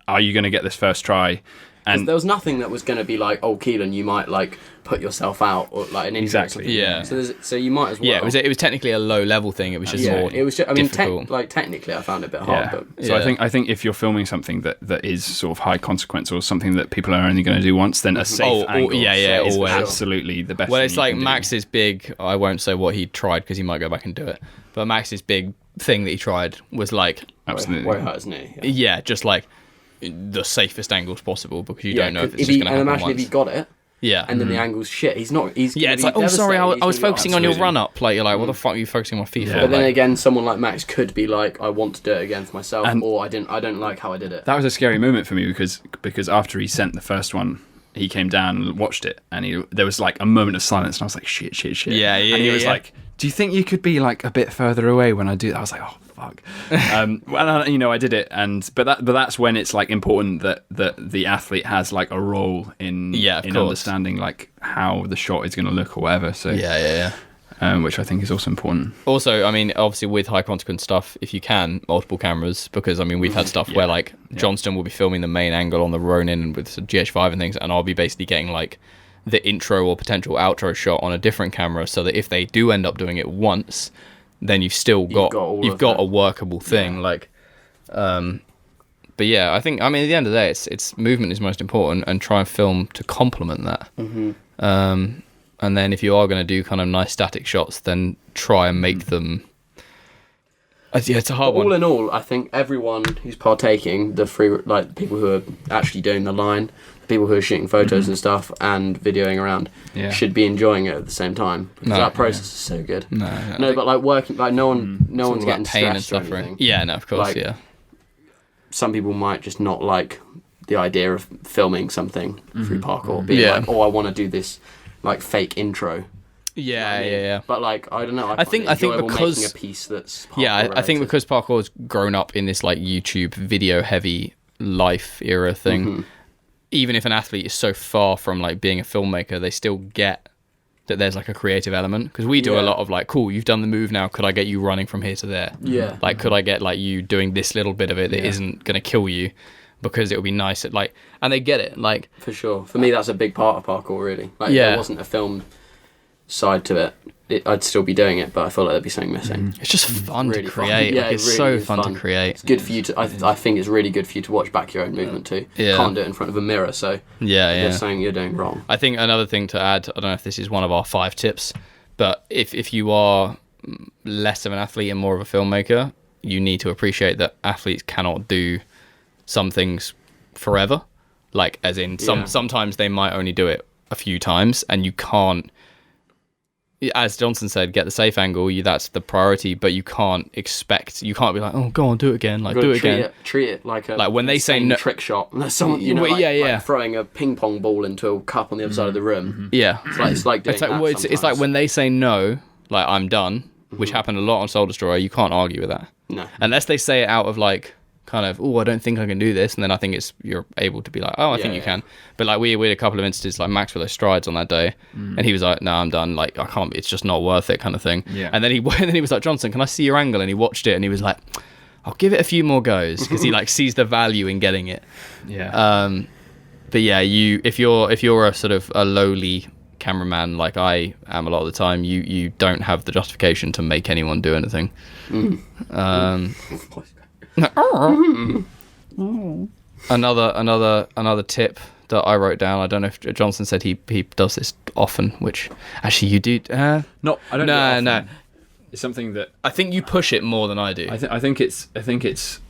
Are you going to get this first try? And There was nothing that was going to be like, oh, Keelan, you might like put yourself out or like an injury. Exactly. Yeah. So you might as well. Yeah, it was technically a low level thing. It was just more. It was just. I mean, difficult. technically, I found it a bit hard. yeah. But So Yeah. I think if you're filming something that is sort of high consequence or something that people are only going to do once, then a safe angle is always. absolutely the best. Well, thing it's you like can do. Max's big. I won't say what he tried because he might go back and do it. But Max's big thing that he tried was like, Absolutely. where it hurt his knee. Yeah. yeah, just like the safest angles possible because you don't know if 'cause it's just going to and happen imagine once. if he got it, yeah, and then the angle's shit. He's not. He's yeah. gonna It's be like, oh, sorry, devastated. I was He's gonna be focusing on your absolutely. run up. Like you're like, what the fuck are you focusing on my feet Yeah. for? But then Like, again, someone like Max could be like, I want to do it again for myself, And- or I don't like how I did it. That was a scary moment for me because after he sent the first one, he came down and watched it, and there was like a moment of silence, and I was like, shit. Yeah, And he was yeah. like, do you think you could be like a bit further away when I do that? I was like, oh fuck. I did it, but that's when it's like important that the athlete has like a role in Yeah, of course. understanding like how the shot is going to look or whatever. So yeah. which I think is also important. Also, I mean, obviously with high consequence stuff, if you can, multiple cameras, because I mean, we've had stuff where like Johnstone will be filming the main angle on the Ronin with GH5 and things, and I'll be basically getting like the intro or potential outro shot on a different camera, so that if they do end up doing it once, then you've still got a workable thing. Like, but yeah, I think at the end of the day, it's movement is most important, and try and film to complement that. And then if you are going to do kind of nice static shots, then try and make them Yeah, it's a hard one. All in all, I think everyone who's partaking, the people who are actually doing the line, the people who are shooting photos and stuff and videoing around, should be enjoying it at the same time because that process is so good. No, but like working, like no one's getting pain and stressed or suffering. anything. Yeah, no, of course, Like, some people might just not like the idea of filming something through parkour, being like, oh, I want to do this like fake intro. Yeah. But like, I don't know. I think because making a piece that's I think because parkour's grown up in this like YouTube video heavy life era thing, even if an athlete is so far from like being a filmmaker, they still get that there's like a creative element, because we do a lot of like, cool, you've done the move, now could I get you running from here to there? Yeah. Like, could I get like you doing this little bit of it that isn't going to kill you, because it would be nice at like, and they get it, like, for sure. For me, that's a big part of parkour, really. Like, if there wasn't a film side to it, I'd still be doing it, but I feel like there'd be something missing. it's just fun Really to create. fun. Like, it's really so fun to create. It's good for you to. I think it's really good for you to watch back your own movement too. Yeah. Can't do it in front of a mirror, so there's something you're doing wrong. I think another thing to add, I don't know if this is one of our 5 tips, but if you are less of an athlete and more of a filmmaker, you need to appreciate that athletes cannot do some things forever. Like, as in, sometimes they might only do it a few times, and you can't, as Johnstone said, get the safe angle. That's the priority, but you can't be like, oh, go on, do it again. Like, do it again. Treat it like a when they say no trick shot. There's someone, like throwing a ping pong ball into a cup on the other side of the room. Yeah, it's like doing that it's like when they say no, like, I'm done, which happened a lot on Soul Destroyer. You can't argue with that. No, unless they say it out of like, kind of, oh, I don't think I can do this, and then I think you're able to be like, oh, I think you can. But like, we had a couple of instances, like Max with those strides on that day, and he was like, no, I'm done, like, I can't, it's just not worth it, kind of thing. And then he was like, Johnstone, can I see your angle? And he watched it and he was like, I'll give it a few more goes, because he like sees the value in getting it. But yeah, if you're a sort of a lowly cameraman like I am a lot of the time, you don't have the justification to make anyone do anything. Another tip that I wrote down, I don't know if Johnstone said he does this often, which actually you do. No, I don't. No. It's something that I think you push it more than I do. I think it's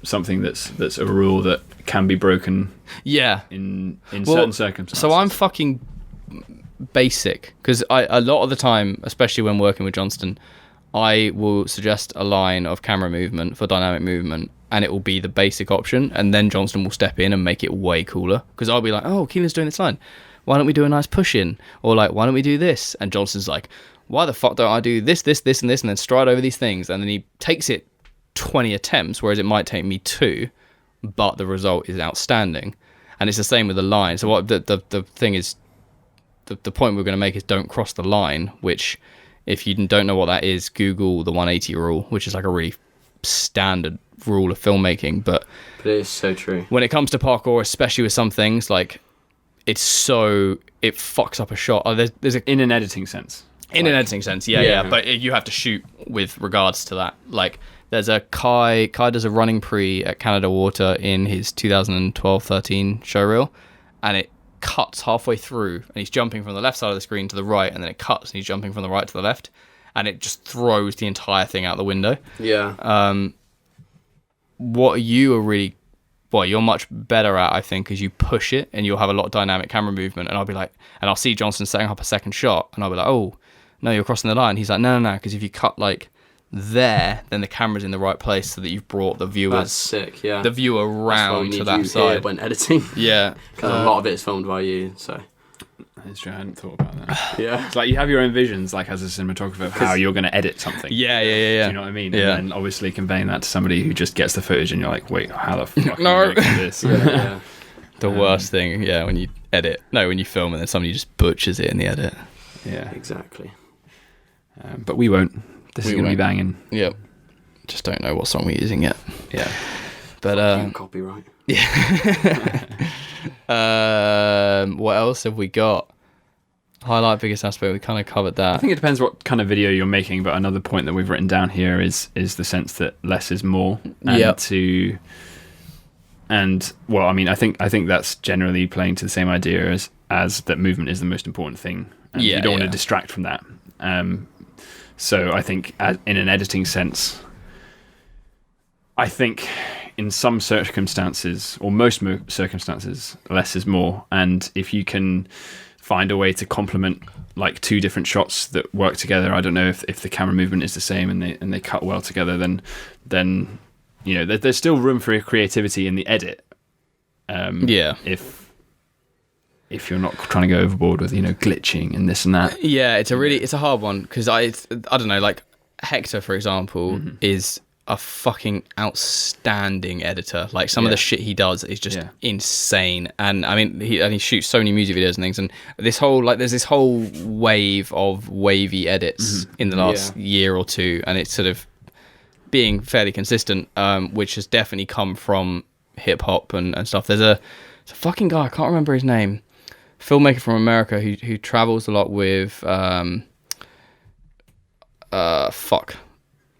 something that's a rule that can be broken. Yeah. In certain circumstances. So I'm fucking basic, because a lot of the time, especially when working with Johnstone, I will suggest a line of camera movement for dynamic movement, and it will be the basic option, and then Johnstone will step in and make it way cooler, because I'll be like, oh, Keelan's doing this line, why don't we do a nice push in, or like, why don't we do this? And Johnstone's like, why the fuck don't I do this, and this, and then stride over these things? And then he takes it 20 attempts, whereas it might take me 2, but the result is outstanding. And it's the same with the line. So what the thing is, the point we're going to make is don't cross the line, which, if you don't know what that is, Google the 180 rule, which is like a really standard rule of filmmaking. But it is so true. When it comes to parkour, especially with some things, like, it fucks up a shot. There's in an editing sense. In an editing sense, yeah. But you have to shoot with regards to that. Like, there's a Kai does a running pre at Canada Water in his 2012-13 showreel, and it cuts halfway through, and he's jumping from the left side of the screen to the right, and then it cuts, and he's jumping from the right to the left, and it just throws the entire thing out the window. Yeah. What you're much better at, I think, is you push it, and you'll have a lot of dynamic camera movement, and I'll be like, and I'll see Johnstone setting up a second shot, and I'll be like, oh, no, you're crossing the line. He's like, no, because if you cut like there, then the camera's in the right place, so that you've brought the viewers. That's sick, yeah. The viewer round to that side when editing. Yeah, because a lot of it is filmed by you. So that's true. I hadn't thought about that. Yeah, it's like you have your own visions, like as a cinematographer, of how you're going to edit something. Yeah. Do you know what I mean? Yeah. And then obviously conveying that to somebody who just gets the footage, and you're like, wait, how the fuck am I going to do this? Yeah. The worst thing, when you when you film and then somebody just butchers it in the edit. Yeah, exactly. But we won't. This is going to be banging. Yep. Just don't know what song we're using yet. Yeah. But copyright. Yeah. What else have we got? Highlight, biggest aspect. We kind of covered that. I think it depends what kind of video you're making. But another point that we've written down here is the sense that less is more. And well, I mean, I think that's generally playing to the same idea as that movement is the most important thing. And you don't want to distract from that. So I think in an editing sense, I think in some circumstances, or most circumstances, less is more. And if you can find a way to complement like two different shots that work together, I don't know if the camera movement is the same and they cut well together, then there's still room for creativity in the edit. If you're not trying to go overboard with glitching and this and that. Yeah, it's a hard one because I don't know, like Hector, for example, is a fucking outstanding editor. Like some of the shit he does is just insane. And I mean, he shoots so many music videos and things. And there's this whole wave of wavy edits in the last year or two, and it's sort of being fairly consistent, which has definitely come from hip hop and stuff. There's a fucking guy, I can't remember his name, filmmaker from America who travels a lot with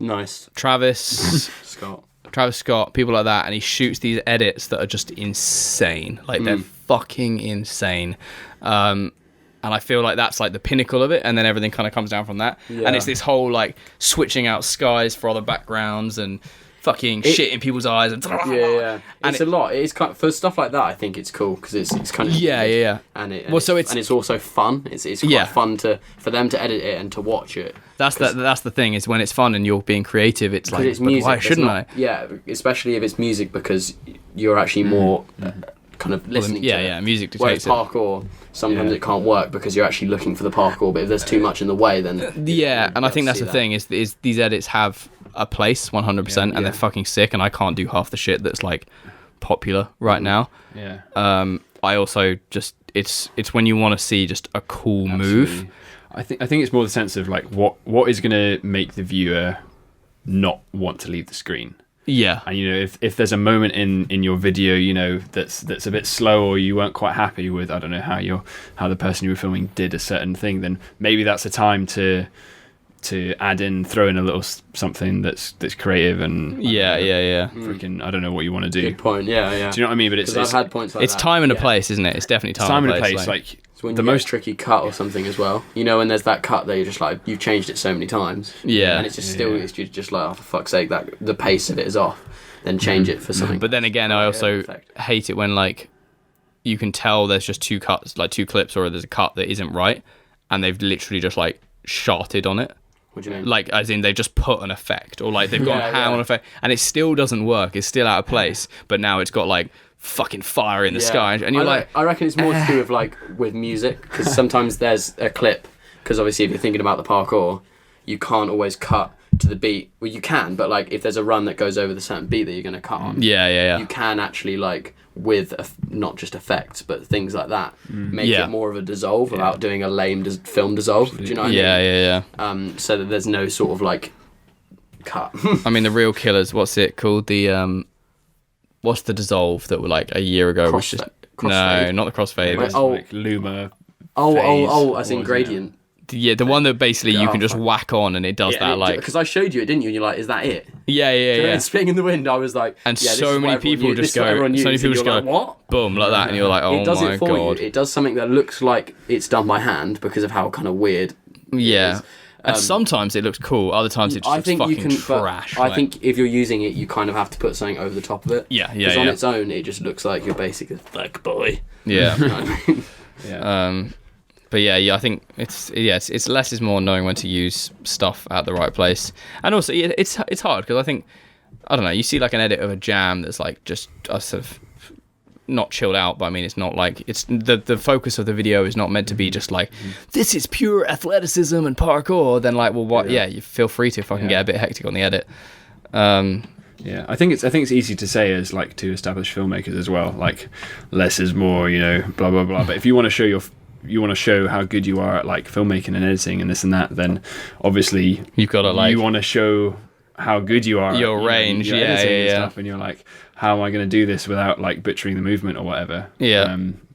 Nice. Travis Scott, people like that, and he shoots these edits that are just insane. Like they're fucking insane. And I feel like that's like the pinnacle of it, and then everything kind of comes down from that. Yeah. And it's this whole like switching out skies for other backgrounds and fucking shit in people's eyes and and it's a lot. It's kind of, for stuff like that. I think it's cool because it's kind of and it's also fun. It's quite fun for them to edit it and to watch it. That's the thing, is when it's fun and you're being creative. It's like, it's music, why shouldn't I? Yeah, especially if it's music, because you're actually more kind of listening. to it. Music dictates it. Whereas parkour, sometimes it can't work because you're actually looking for the parkour. But if there's too much in the way, then and I think that's the thing is these edits have a place 100%, and they're fucking sick, and I can't do half the shit that's like popular right now. I also just it's when you want to see just a cool move. I think it's more the sense of like what is going to make the viewer not want to leave the screen. Yeah. And if there's a moment in your video, that's a bit slow, or you weren't quite happy with, I don't know, how the person you were filming did a certain thing, then maybe that's a time to throw in a little something that's creative and freaking, I don't know what you want to do. Good point. Yeah. Do you know what I mean? But I've had points like it's that. time and a place, isn't it? It's definitely time and a place. Like when the most tricky cut or something as well. When there's that cut that you're just like, you've changed it so many times. Yeah. And it's just it's just like, oh, for fuck's sake, that the pace of it is off. Then change it for something. But then again, I also hate it when like you can tell there's just two cuts, like two clips, or there's a cut that isn't right, and they've literally just like sharted on it. What do you mean? Like, as in they've just put an effect, or like they've gone ham on effect, and it still doesn't work. It's still out of place, but now it's got like fucking fire in the sky, and you're I reckon it's more to do with music, because sometimes there's a clip, because obviously if you're thinking about the parkour, you can't always cut to the beat. Well, you can, but like if there's a run that goes over the certain beat that you're going to cut on, you can actually like with not just effects but things like that make it more of a dissolve without doing a lame film dissolve. Do you know what I mean? So that there's no sort of like cut. I mean, the real killers, what's it called, the what's the dissolve that were like a year ago? Crossfade. No, not the crossfade. like Luma. I think gradient. Yeah, the one that basically you can just whack on and it does that, like... Because I showed you it, didn't you? And you're like, is that it? Yeah. Spinning in the wind, I was like... And so many people just go... what? Boom, like that, and you're like, oh my god. It does it for you. It does something that looks like it's done by hand because of how kind of weird it is. And sometimes it looks cool, other times it just fucking trash. I think if you're using it, you kind of have to put something over the top of it. Because on its own, it just looks like you're basically a fuck boy. Yeah. You know what I mean? But I think it's less is more, knowing when to use stuff at the right place. And also it's hard because I think, I don't know, you see like an edit of a jam that's like just sort of not chilled out, but I mean it's not like, it's the focus of the video is not meant to be just like this is pure athleticism and parkour. Then like, well, what? You feel free to fucking get a bit hectic on the edit. I think it's easy to say as like to established filmmakers as well, like less is more, blah blah blah. But if you want to show how good you are at like filmmaking and editing and this and that, then obviously you've got to like, you want to show how good you are your range, your editing and stuff, and you're like, how am I going to do this without like butchering the movement or whatever?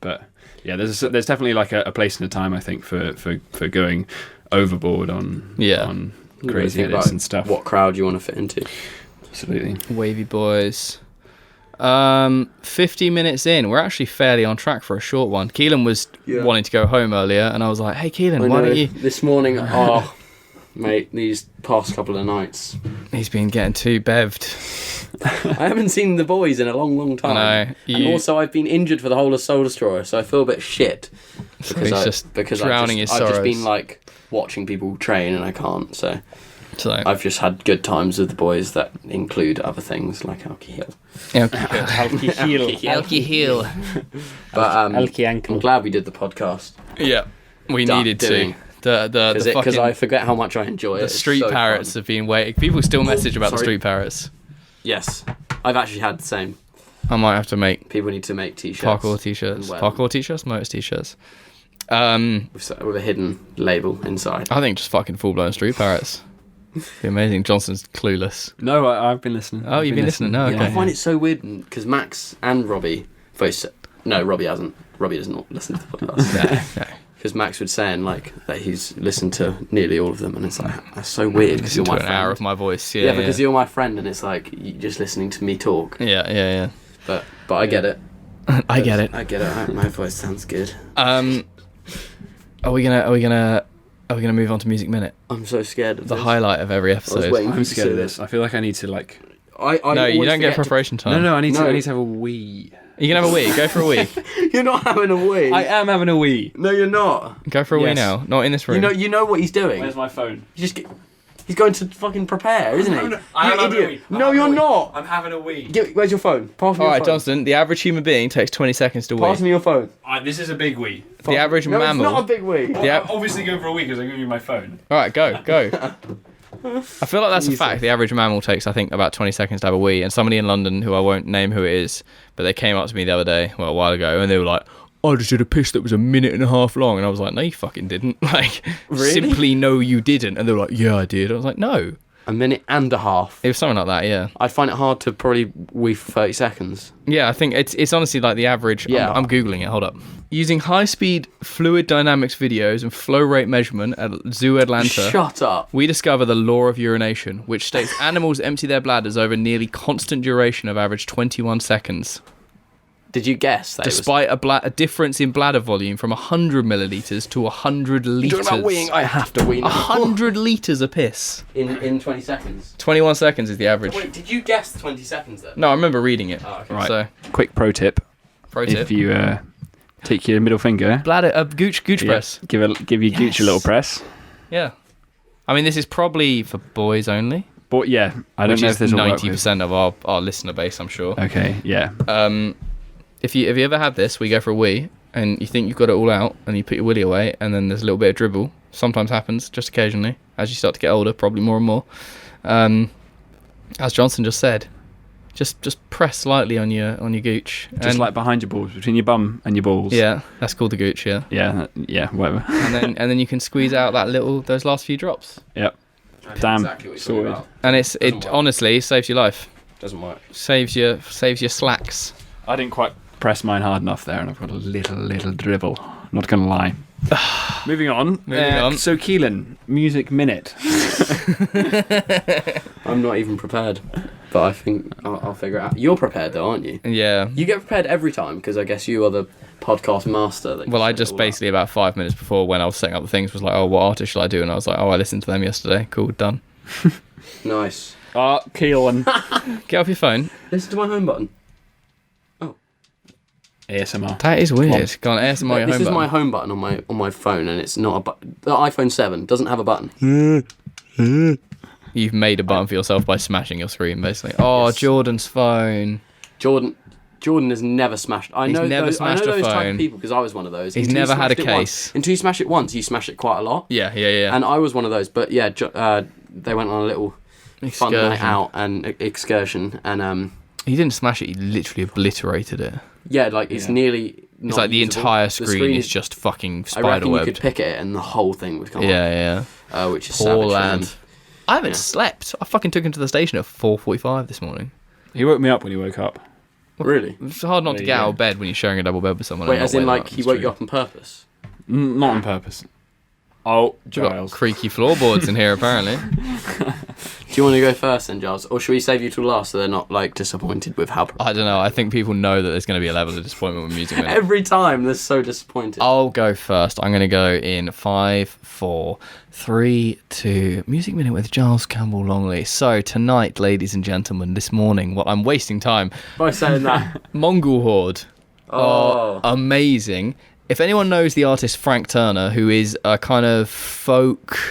But there's definitely like a place and a time, I think, for going overboard on crazy edits and stuff. What crowd you want to fit into? Absolutely. Wavy boys. 50 minutes in, we're actually fairly on track for a short one. Keelan was wanting to go home earlier, and I was like, hey Keelan, why don't you... This morning, Mate, these past couple of nights. He's been getting too bevved. I haven't seen the boys in a long, long time. I know. And also, I've been injured for the whole of Soul Destroyer, so I feel a bit shit. He's just drowning his I've sorrows. just been like watching people train and I can't, so So I've just had good times with the boys that include other things like Alky Hill. Elky heel. But Alky I'm ankle. glad we did the podcast. Yeah, we Done needed doing. to. The Because fucking I forget how much I enjoy it. the It's street so parrots fun. have been waiting. People still message about the sorry. street parrots. Yes, I've actually had the same. I might have to make People need to make t-shirts. parkour t-shirts, and wear parkour t-shirts, Motus t-shirts. with a hidden label inside. I think just fucking full blown street parrots. Be amazing. Johnston's clueless. No, I've been listening. Oh, you've been listening? No, okay. I find it so weird because Max and Robbie both said, no, Robbie hasn't. Robbie doesn't listen to the podcast. No. Because Max was saying like that he's listened to nearly all of them, and it's like that's so weird because Listen you're to my an hour friend. of my voice. Yeah, because you're my friend, and it's like you just listening to me talk. Yeah. But I get it. I get it. I get it. My voice sounds good. Are we gonna move on to Music Minute? I'm so scared of The this. highlight of every I was episode. waiting I'm scared of this. I feel like I need to like. I No, you always don't get forget to- preparation time. No, I need No. to have a wee. You can have a wee. Go for a wee. You're not having a wee. I am having a wee. No, you're not. Go for a wee Yes. now. Not in this room. You know what he's doing. my phone? He's going to fucking prepare, isn't he? I am You having a idiot. wee. No, you're not. I'm having a wee. Where's your phone? Pass me All your right, phone. Johnston. The average human being takes 20 seconds to Pass wee. me your phone. This is a big wee. The average No, mammal. it's not a big wee. Yeah. I'm obviously going for a wee because I'm giving you my phone. All right, go. I feel like that's a fact. The average mammal takes, I think, about 20 seconds to have a wee. And somebody in London, who I won't name who it is, but they came up to me the other day, well, a while ago, and they were like, I just did a piss that was a minute and a half long. And I was like, no, you fucking didn't. Like, Really? simply no, you didn't. And they were like, yeah, I did. I was like, no. A minute and a half. It was something like that, yeah. I'd find it hard to probably wee for 30 seconds. Yeah, I think it's honestly like the average. Yeah. I'm Googling it, hold up. Using high-speed fluid dynamics videos and flow rate measurement at Zoo Atlanta, Shut up. we discover the law of urination, which states animals empty their bladders over nearly constant duration of average 21 seconds. Did you guess that? Despite a difference in bladder volume from 100 millilitres to 100 You're litres. talking about weeing. I have to wee now. 100 litres of piss. in 20 seconds. 21 seconds is the average. Wait, did you guess 20 seconds then? No, I remember reading it. Oh, okay. Right. So, Quick pro tip: pro tip. if you take your middle finger, Bladder, gooch press. give your gooch a little press. Yeah. I mean, this is probably for boys only. But yeah, I don't Which know is if this will work with. 90% of our listener base, I'm sure. Okay, yeah. If you ever had this, where you go for a wee and you think you've got it all out and you put your willy away and then there's a little bit of dribble, sometimes happens, just occasionally, as you start to get older, probably more and more. As Johnson just said, just press lightly on your gooch. Just like behind your balls, between your bum and your balls. Yeah, that's called the gooch, yeah. Yeah, whatever. And then you can squeeze out those last few drops. Yep. That's Damn, exactly what you're talking sorted. about. And Doesn't it work. honestly saves your life. Doesn't work. Saves your slacks. I didn't quite press mine hard enough there, and I've got a little dribble. Not gonna lie. Moving on. Moving on. So Keelan, Music Minute. I'm not even prepared, but I think I'll figure it out. You're prepared though, aren't you? Yeah. You get prepared every time because I guess you are the podcast master. That Well, I set it just all basically about 5 minutes before when I was setting up the things was like, oh, what artist shall I do? And I was like, oh, I listened to them yesterday. Cool, done. up. Nice. Keelan. Get off your phone. Listen to my home button. ASMR. That is weird. Go on, ASMR your This home is button. my home button on my phone, and it's not a button. The iPhone 7 doesn't have a button. You've made a button for yourself by smashing your screen, basically. Oh, Yes. Jordan's phone. Jordan has never smashed. I He's know never those, smashed I know a those type phone. of people because I was one of those. He's Until you never had a smashed it once. case. Until you smash it once, you smash it quite a lot. Yeah. And I was one of those. But yeah, they went on a little fun night Excursion. out and excursion, and He didn't smash it, he literally obliterated it. yeah, like it's nearly. It's not like the usable. entire The screen is just fucking I reckon you could spiderwebbed. pick it and the whole thing would come off. Yeah. Which is Poor savage. for lad. him. I haven't Yeah. slept. I fucking took him to the station at 4:45 this morning. He woke me up when he woke up. Really? It's hard not to There get you out go. of bed when you're sharing a double bed with someone. Wait, and as not in wake like up. he It's woke true. you up on purpose? Not on purpose. Oh, We've got Giles. creaky floorboards in here apparently. Do you want to go first then, Giles? Or should we save you till last so they're not, like, disappointed with how... I don't know. I think people know that there's going to be a level of disappointment with Music Minute. Every time, they're so disappointed. I'll go first. I'm going to go in 5, 4, 3, 2. Music Minute with Giles Campbell Longley. So, tonight, ladies and gentlemen, this morning, well, I'm wasting time. By saying that. Mongol Horde. Oh. Amazing. If anyone knows the artist Frank Turner, who is a kind of folk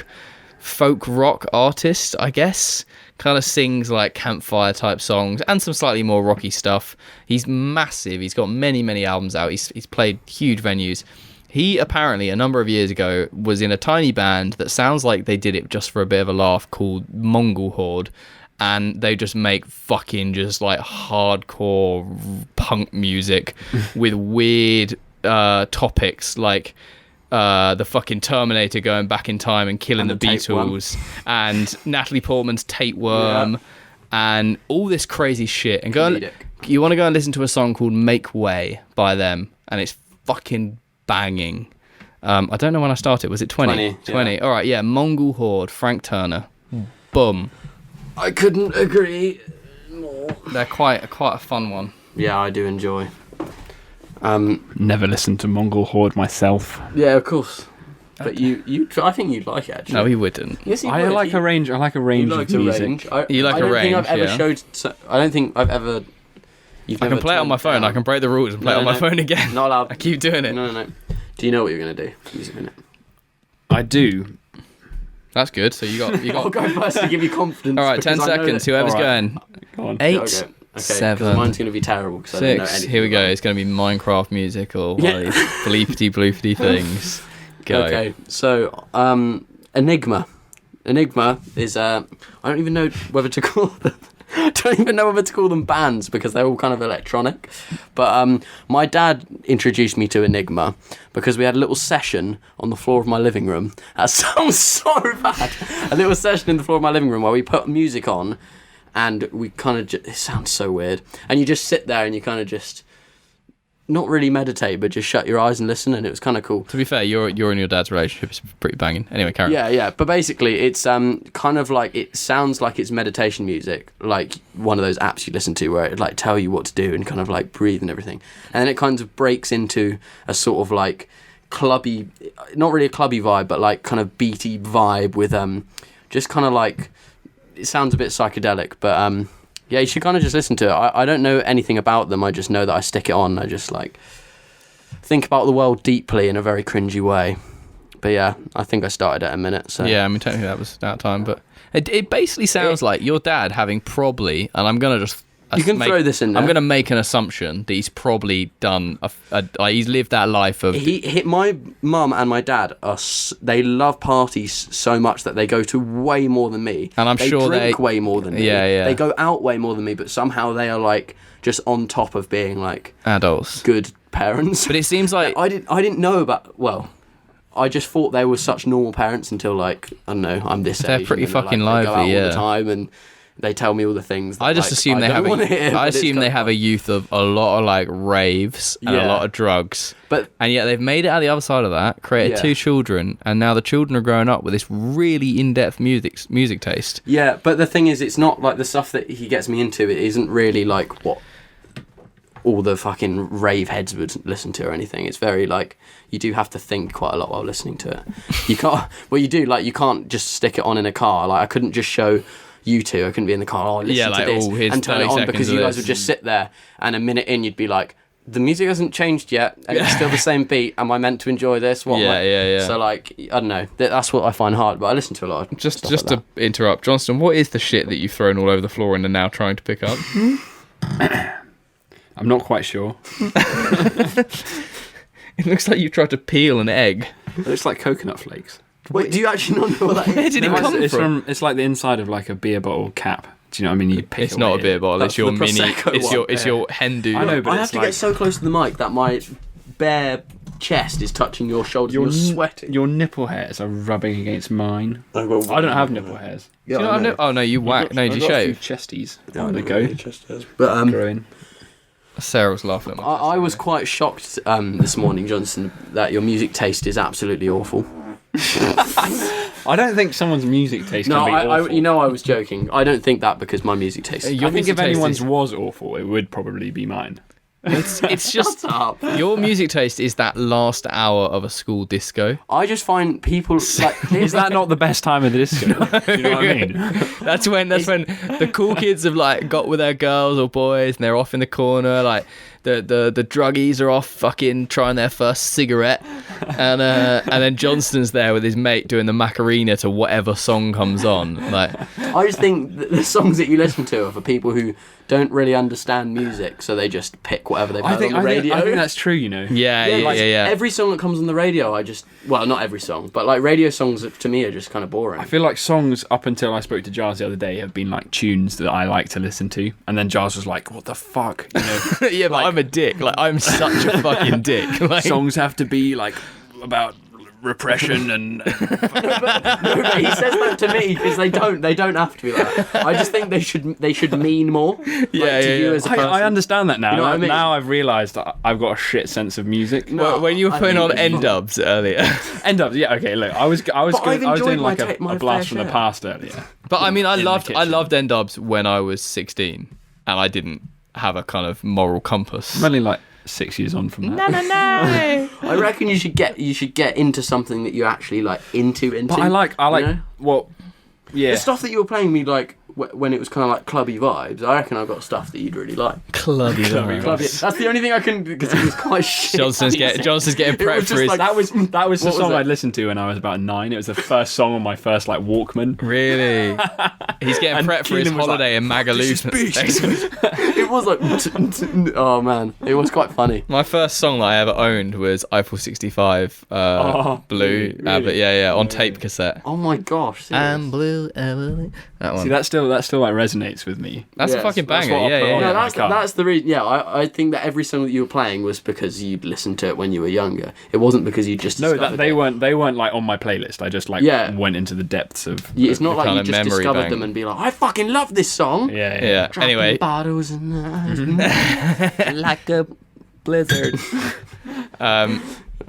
rock artist, I guess, kind of sings like campfire type songs and some slightly more rocky stuff. He's massive. He's got many albums out. He's played huge venues. He apparently a number of years ago was in a tiny band that sounds like they did it just for a bit of a laugh called Mongol Horde, and they just make fucking just like hardcore punk music with weird topics like the fucking Terminator going back in time and killing the Beatles, and Natalie Portman's Tapeworm, and all this crazy shit. And you want to go and listen to a song called Make Way by them, and it's fucking banging. I don't know when I started. Was it 20? 20. Yeah. All right, yeah. Mongol Horde, Frank Turner. Boom. I couldn't agree more. They're quite a fun one. Yeah, I do enjoy. Never listened to Mongol Horde myself. Yeah, of course. But I think you'd like it, actually. No, he wouldn't. Yes, he I would. like a range. I like a range of music. You like a range, I don't think I've ever showed... I don't think I've ever... I can play it on my phone. I can break the rules and play it on my phone again. Not allowed. I keep doing it. No. Do you know what you're going to do? Music Minute. I do. That's good. So you got. I'll go first to give you confidence. All right, 10 seconds. Whoever's going. Go on. 8, Okay, 7. mine's going to be terrible because I don't know 6. anything. Here we go. It's going to be Minecraft music or one of these bleepity bloopity things. Go. Okay, so Enigma. Enigma is I don't even know whether to call them. I don't even know whether to call them bands because they're all kind of electronic. But my dad introduced me to Enigma because we had a little session on the floor of my living room. That sounds so bad. A little session in the floor of my living room where we put music on and we kind of it sounds so weird. And you just sit there and you kind of just not really meditate, but just shut your eyes and listen, and it was kind of cool. To be fair, your and your dad's relationship is pretty banging. Anyway, carry on. Yeah. But basically, it's kind of like it sounds like it's meditation music, like one of those apps you listen to where it like tell you what to do and kind of like breathe and everything, and then it kind of breaks into a sort of like clubby, not really a clubby vibe, but like kind of beaty vibe with just kind of like it sounds a bit psychedelic, but yeah, you should kind of just listen to it. I don't know anything about them. I just know that I stick it on. I just like think about the world deeply in a very cringy way. But yeah, I think I started at a minute. So yeah, I mean technically that was that time, but it basically sounds like your dad having probably, and I'm gonna just you can throw this in there. I'm gonna make an assumption that he's probably done he's lived that life of. My mum and my dad they love parties so much that they go to way more than me, and I'm sure they drink way more than me. Yeah. They go out way more than me, but somehow they are like just on top of being like adults, good parents. But it seems like I didn't know about I just thought they were such normal parents until like I don't know I'm this age. They're pretty fucking like, lively, they go out all the time and they tell me all the things. That, I just assume they have. I assume they have a youth of a lot of like raves and a lot of drugs. And yet they've made it out the other side of that. Created 2 children, and now the children are growing up with this really in-depth music taste. Yeah, but the thing is, it's not like the stuff that he gets me into. It isn't really like what all the fucking rave heads would listen to or anything. It's very like you do have to think quite a lot while listening to it. You can't. Well, you do. Like you can't just stick it on in a car. Like I couldn't just show you two. I couldn't be in the car. Listen to this and turn it on because you guys would just sit there, and a minute in you'd be like, the music hasn't changed yet, and it's still the same beat. Am I meant to enjoy this? Yeah. So like, I don't know. That's what I find hard. But I listen to a lot. Of just like to interrupt, Johnston, what is the shit that you've thrown all over the floor and are now trying to pick up? I'm not quite sure. It looks like you tried to peel an egg. It looks like coconut flakes. Wait, do you actually not know what that is? Where did it come from? It's like the inside of like a beer bottle cap. Do you know what I mean? You pick it's not a beer bottle. It's your the mini. Prosecco It's your Hindu. I know, but I have to get so close to the mic that my bare chest is touching your shoulder. You're sweating. Your nipple hairs are rubbing against mine. I don't have nipple hairs. Yeah, Do you know oh no, you whack. No, did you shave? Chesties. Yeah, there they go. But growing. Sarah was laughing at me. I was quite shocked this morning, Johnson, that your music taste is absolutely awful. I don't think someone's music taste No, can be awful. I was joking. I don't think that because my music taste. Your I think if music taste anyone's is- was awful, it would probably be mine. It's just Shut up. your music taste is that last hour of a school disco. I just find people like. Is that not the best time of the disco? Do you know what I mean? That's when the cool kids have like got with their girls or boys and they're off in the corner, like the druggies are off fucking trying their first cigarette, and then Johnston's there with his mate doing the Macarena to whatever song comes on. Like, I just think the songs that you listen to are for people who don't really understand music, so they just pick whatever they've heard on the radio. I think that's true, you know. yeah. Every song that comes on the radio, not every song, but like radio songs to me are just kind of boring. I feel like songs up until I spoke to Jars the other day have been like tunes that I like to listen to, and then Jars was like, "What the fuck?" You know, Yeah, but I'm a dick. Like, I'm such a fucking dick. Like, songs have to be like about repression and No, but he says that to me because they don't have to be like that. I just think they should mean more. Yeah, to you as a person. I understand that now. You know what I mean? Now I've realised that I've got a shit sense of music. No, when you were I putting think on it's fine. N-dubs earlier. End up, yeah, okay. Look, I was But I've doing enjoyed like my a blast fair from the share. past earlier. But I mean, I In the loved kitchen. N-dubs when I was 16, and I didn't have a kind of moral compass. I'm only like 6 years on from that. No. I reckon you should get into something that you're actually like into. But I like you know? well, yeah. The stuff that you were playing me like when it was kind of like clubby vibes. I reckon I've got stuff that you'd really like. Clubby Clubby vibes. Clubby. That's the only thing I can because it was quite shit. Johnston's getting It was prepped just for his. like- That was the What was song it? I'd listened to when I was about 9. It was the first song on my first like Walkman. Really? He's getting And prepped for his Keelan was holiday in Magaluf. It was like, oh man, it was quite funny. My first song that I ever owned was Eiffel 65 Blue. really? But yeah, on tape cassette. Oh my gosh. serious? blue, that one. See, that still like resonates with me. That's a Yes, fucking that's banger. what I put Yeah. on. No, my car. that's the reason. Yeah, I think that every song that you were playing was because you'd listened to it when you were younger. It wasn't because you just No, discovered they it. weren't like on my playlist. I just like went into the depths of. It's not the like kind you of just memory discovered bank. them and be like, I fucking love this song. Yeah. Dropping Anyway, bottles and like a blizzard.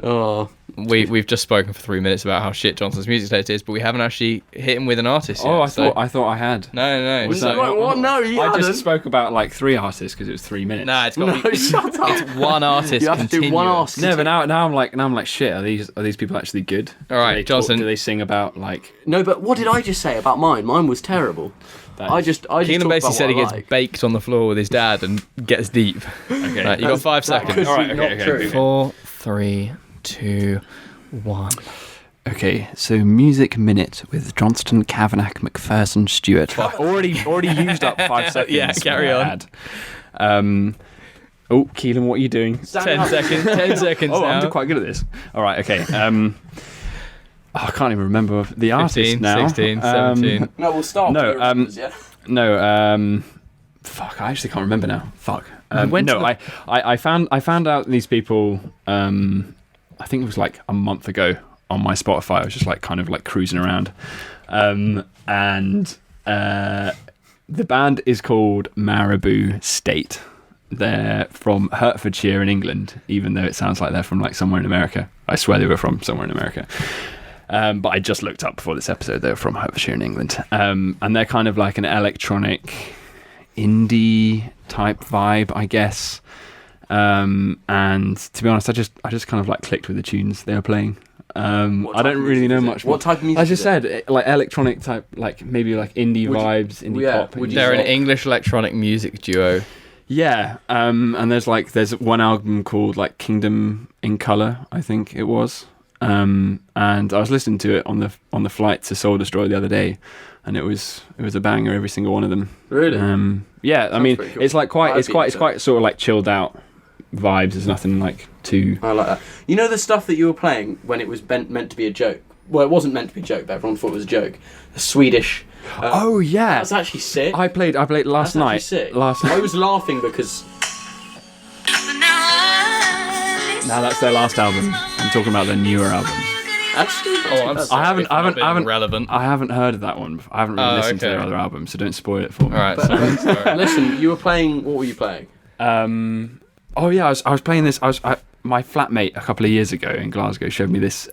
Oh, we've just spoken for 3 minutes about how shit Johnson's music taste is, but we haven't actually hit him with an artist yet. Oh, I so- thought I had. No. Was so- that- what? No, you I hadn't. just spoke about like 3 artists because it was 3 minutes. Nah, it's got No, to be shut up. one artist. You have to do one continuous. artist. No, but now I'm like shit. Are these people actually good? All right, do they Johnson. Do they sing about like? No, but what did I just say about mine? Mine was terrible. I just Keelan talked basically about said he what I gets like. baked on the floor with his dad and gets deep. Okay. Right, you got 5 seconds. could All right, be okay, not okay. true. 4, 3, 2, 1. Okay, so music minute with Johnston, Kavanagh, Macpherson-Stewart. I've already used up 5 seconds. Yeah, carry my on. bad. Oh, Keelan, what are you doing? 10 seconds. 10 seconds Oh, now. I'm quite good at this. All right, okay. I can't even remember the artist 15, now. 16, 17. No, we'll start. No, with the originals, yeah? No, fuck, I actually can't remember now. Fuck. went to No, I found out these people, I think it was like a month ago on my Spotify. I was just like kind of like cruising around. And the band is called Marabou State. They're from Hertfordshire in England, even though it sounds like they're from like somewhere in America. I swear they were from somewhere in America. But I just looked up before this episode. They were from Hertfordshire in England. And they're kind of like an electronic indie type vibe, I guess. And to be honest, I just kind of like clicked with the tunes they were playing. I don't really know much. What type of music? I just is it? said like electronic type, like maybe like indie Would you- vibes, indie yeah, pop. would indie you They're an rock. English electronic music duo. Yeah, and there's one album called like Kingdom in Color, I think it was. And I was listening to it on the flight to Soul Destroy the other day, and it was a banger, every single one of them. Really? Yeah, I mean pretty cool. it's like I'd it's be quite into it. sort of like chilled out vibes. There's nothing like too. I like that. You know the stuff that you were playing when it was meant to be a joke? Well, it wasn't meant to be a joke, but everyone thought it was a joke. The Swedish. Oh yeah, That's actually sick. I played last That's actually night. sick. Last I was laughing because Now that's their last album. I'm talking about their newer album. actually. Oh, I'm sorry I haven't- for not being haven't- relevant. I haven't heard of that one. I haven't really Oh, listened to their okay. other album, so don't spoil it for me. All right, sorry. Listen, you were playing. What were you playing? Oh yeah, I was playing this. my flatmate a couple of years ago in Glasgow showed me this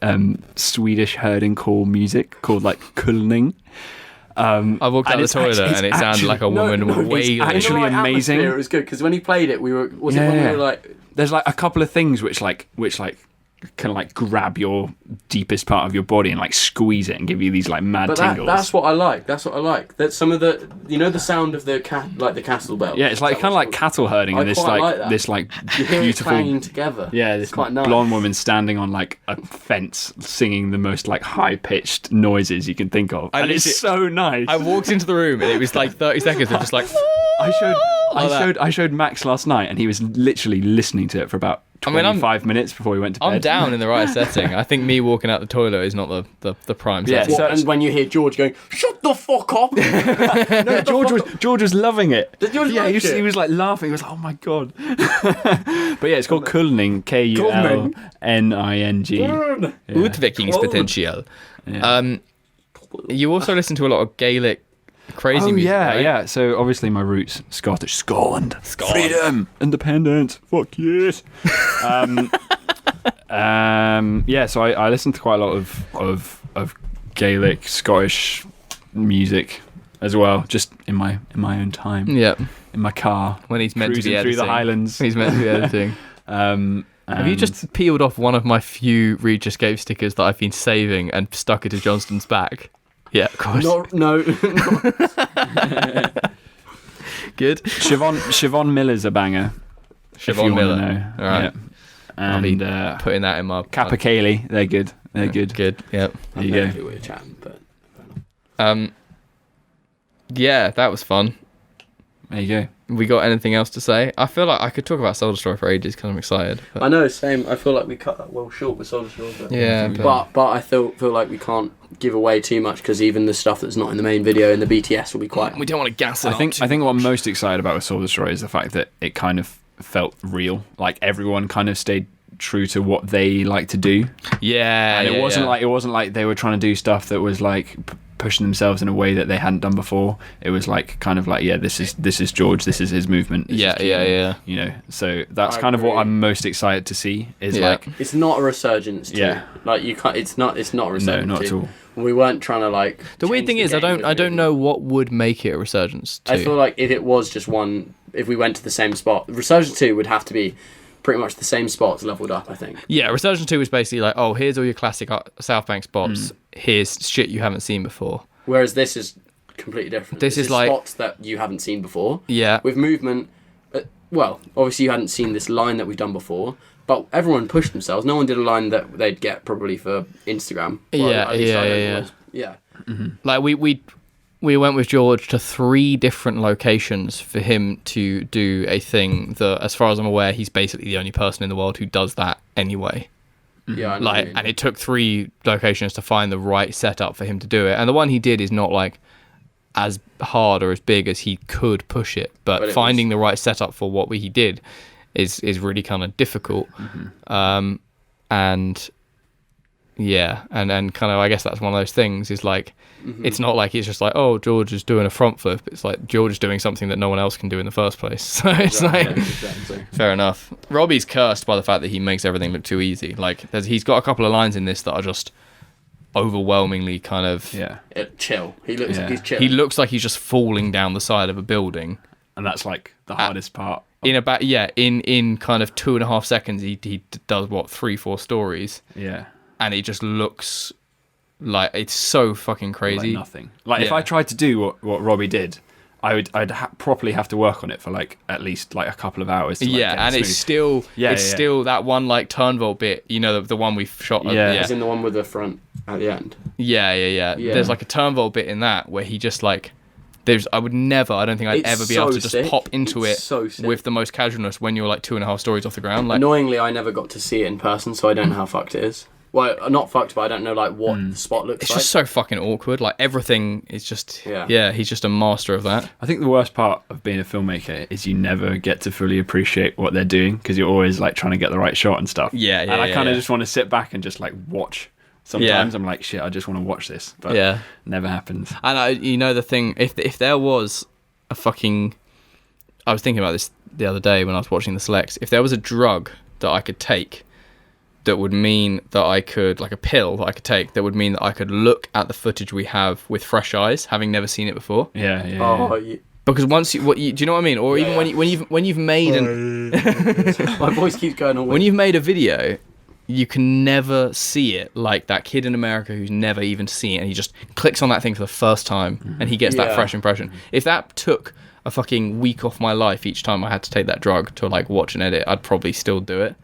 Swedish herding call music called like kulning. I walked out the toilet and it sounded like a woman wailing. It's actually amazing. It was good because when he played it, we were like. There's like a couple of things which can like grab your deepest part of your body and like squeeze it and give you these like mad tingles. That's what I like. That some of the the sound of the the castle bell. Yeah, it's like kind of like cattle herding, and this beautiful clanging together. Yeah, this quite nice. blonde woman standing on like a fence singing the most like high pitched noises you can think of, and it's so nice. I walked into the room and it was like 30 seconds of just like. I showed Max last night, and he was literally listening to it for about 25 minutes before we went to bed. I'm down in the right setting. I think me walking out the toilet is not the prime setting. Yeah, and when you hear George going, "Shut the fuck up!" No, George was loving it. Did George like it? He was like laughing. He was like, "Oh my god!" But yeah, it's called kulning. Kulning. Utvecklingspotential. Yeah. You also listen to a lot of Gaelic. Crazy music. Yeah, right? yeah. So obviously my roots, Scottish, Scotland, freedom, independence, fuck yes. Yeah. So I listen to quite a lot of Gaelic, Scottish music as well, just in my own time. Yeah. In my car when he's meant to be editing through the Highlands. He's meant to be editing. Have you just peeled off one of my few Reach Escape stickers that I've been saving and stuck it to Johnstone's back? Yeah, of course. No. Good. Siobhan Miller's a banger. Siobhan Miller. Know. All right. Yeah. And putting that in my Kappa Cayley, they're good. They're good. Good. Yep. There you go. We were chatting, but yeah, that was fun. There you go. We got anything else to say? I feel like I could talk about Soul Destroyer for ages because I'm excited. I know, same. I feel like we cut that well short with Soul Destroyer. But I feel like we can't give away too much because even the stuff that's not in the main video in the BTS will be quite. We don't want to gas it. I think what I'm most excited about with Soul Destroyer is the fact that it kind of felt real. Like everyone kind of stayed true to what they like to do. Yeah, and it wasn't like they were trying to do stuff that was like pushing themselves in a way that they hadn't done before. It was like kind of like, yeah, this is George, this is his movement. Yeah. You know, so that's kind of what I'm most excited to see. Is like it's not a resurgence. Like you can't. It's not a resurgence. No, not at all. We weren't trying to like. The weird thing is, I don't know what would make it a resurgence. I feel like if it was just one, if we went to the same spot, Resurgence 2 would have to be pretty much the same spots leveled up, I think. Yeah, Resurgence 2 was basically like, oh, here's all your classic South Bank spots. Here's shit you haven't seen before. Whereas this is completely different. This is like spots that you haven't seen before. Yeah. With movement, well, obviously you hadn't seen this line that we've done before, but everyone pushed themselves. No one did a line that they'd get probably for Instagram. Well, yeah. Mm-hmm. Like we went with George to 3 different locations for him to do a thing that, as far as I'm aware, he's basically the only person in the world who does that anyway. Yeah, and it took 3 locations to find the right setup for him to do it. And the one he did is not like as hard or as big as he could push it, but finding the right setup for what he did is really kind of difficult. Mm-hmm. And kind of, I guess that's one of those things is like, it's not like it's just like, oh, George is doing a front flip. It's like George is doing something that no one else can do in the first place. So it's exactly. Fair enough. Robbie's cursed by the fact that he makes everything look too easy. Like he's got a couple of lines in this that are just overwhelmingly kind of chill. He looks like he's chill. He looks like he's just falling down the side of a building, and that's like the hardest part. In kind of 2.5 seconds, he does 3-4 stories. Yeah, and it just looks like it's so fucking crazy. Like nothing. Like if I tried to do what Robbie did, I'd properly have to work on it for like at least like a couple of hours. To, like, and it's still still that one like turn vault bit. You know the one we've shot. As in the one with the front at the end. Yeah. There's like a turn vault bit in that where he just like. I don't think I'd ever be able to just pop into it with the most casualness when you're like 2.5 stories off the ground. Like, annoyingly, I never got to see it in person, so I don't know how fucked it is. Well, not fucked, but I don't know like what the spot looks like. It's just so fucking awkward. Like everything is just he's just a master of that. I think the worst part of being a filmmaker is you never get to fully appreciate what they're doing because you're always like trying to get the right shot and stuff. And I kind of just want to sit back and just like watch. Sometimes I'm like, shit, I just want to watch this, but never happens. And the thing, if there was a fucking, I was thinking about this the other day when I was watching the selects. If there was a drug that I could take that would mean that I could, like a pill that I could take, that would mean that I could look at the footage we have with fresh eyes, having never seen it before. Oh, Because once do you know what I mean? Or even when you've made my voice keeps going on. when you've made a video, you can never see it like that kid in America who's never even seen it, and he just clicks on that thing for the first time and he gets that fresh impression. If that took a fucking week off my life each time I had to take that drug to like watch and edit, I'd probably still do it.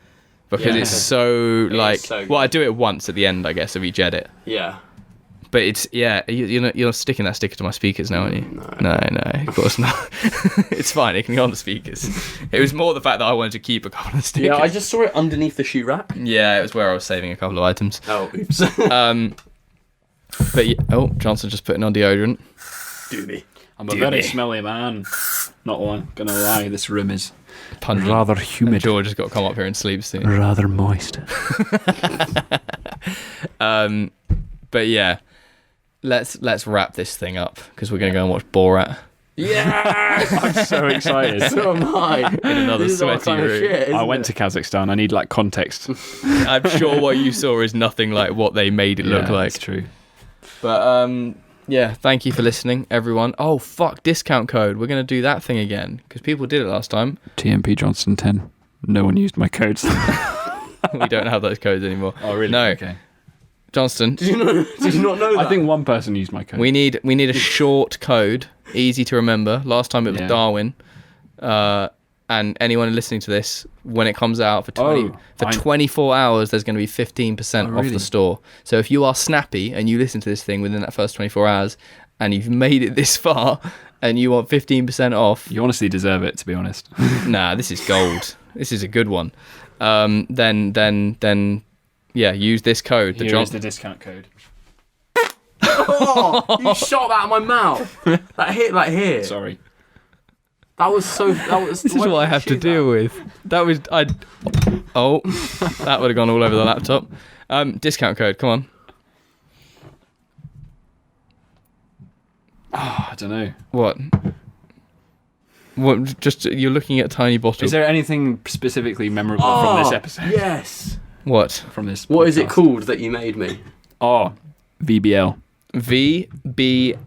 Because it's so like, well, I do it once at the end, I guess, of each edit. Yeah. But it's, you're sticking that sticker to my speakers now, aren't you? No, of course not. It's fine, it can go on the speakers. It was more the fact that I wanted to keep a couple of stickers. Yeah, I just saw it underneath the shoe rack. Yeah, it was where I was saving a couple of items. Oh, oops. But Johnson just putting on deodorant. Do me. I'm a very smelly man. Not gonna lie, this room is Pungent. rather humid. And George has got to come up here and sleep soon. Rather moist. But yeah, let's wrap this thing up because we're gonna go and watch Borat. Yeah, I'm so excited. So am I. In another This is our sweaty kind of room. shit, I isn't went it? to Kazakhstan. I need like context. I'm sure what you saw is nothing like what they made it look like. It's true. But yeah, thank you for listening, everyone. Oh fuck, discount code. We're gonna do that thing again because people did it last time. TMP Johnston 10. No one used my codes. We don't have those codes anymore. Oh really? No. Okay. Johnston, Did you not know that? I think one person used my code. we need a short code, easy to remember. Last time it was Yeah. Darwin. And anyone listening to this, when it comes out for 24 hours, there's going to be 15% off really? the store. So if you are snappy and you listen to this thing within that first 24 hours and you've made it this far and you want 15% off, You honestly deserve it, to be honest. nah, this is gold. This is a good one. Then yeah, use this code. Here is the discount code. Oh, you shot that out of my mouth. That hit like here. Sorry. That was so. This is what I have to deal with. That was that would have gone all over the laptop. Discount code, come on. Oh, I don't know. What? Just you're looking at a tiny bottle. Is there anything specifically memorable from this episode? Yes. What? From this. What is it podcast? called that you made me? Oh, VBL. VBL.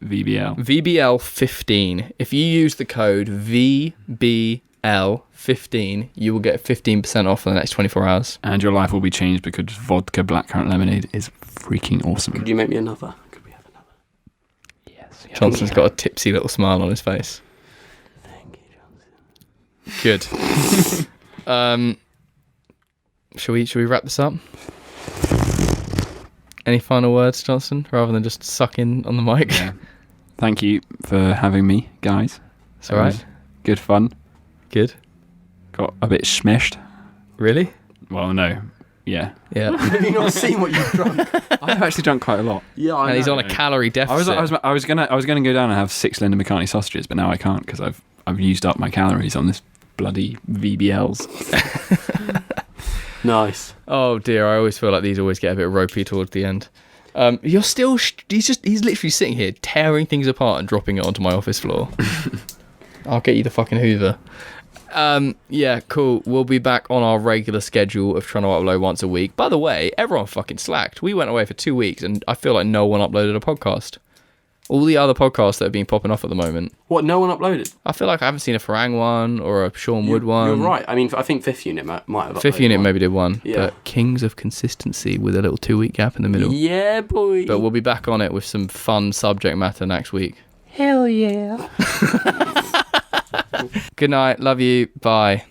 VBL. VBL 15. If you use the code VBL 15, you will get 15% off for the next 24 hours. And your life will be changed because vodka blackcurrant lemonade is freaking awesome. Could you make me another? Could we have another? Yes. Johnson's got a tipsy little smile on his face. Thank you, Johnson. Good. Should we wrap this up? Any final words, Johnson, rather than just suck in on the mic? Yeah. Thank you for having me, guys. It's all right. Good fun. Good. Got a bit smashed. Really? Well, no. Yeah. Yeah. Have you not seen what you've drunk? I've actually drunk quite a lot. Yeah, I And he's know. on a calorie deficit. I was gonna go down and have 6 Linda McCartney sausages, but now I can't because I've used up my calories on this bloody VBLs. Nice. Oh dear, I always feel like these always get a bit ropey towards the end. You're still. He's literally sitting here tearing things apart and dropping it onto my office floor. I'll get you the fucking Hoover. Yeah, cool. We'll be back on our regular schedule of trying to upload once a week. By the way, everyone fucking slacked. We went away for 2 weeks and I feel like no one uploaded a podcast. All the other podcasts that have been popping off at the moment, What? No one uploaded. I feel like I haven't seen a Farang one or a Sean Wood one. You're right. I mean, I think Fifth Unit might have. Fifth uploaded Unit one. maybe did one, Yeah. but Kings of Consistency with a little 2-week gap in the middle. Yeah, boy. But we'll be back on it with some fun subject matter next week. Hell yeah. Good night. Love you. Bye.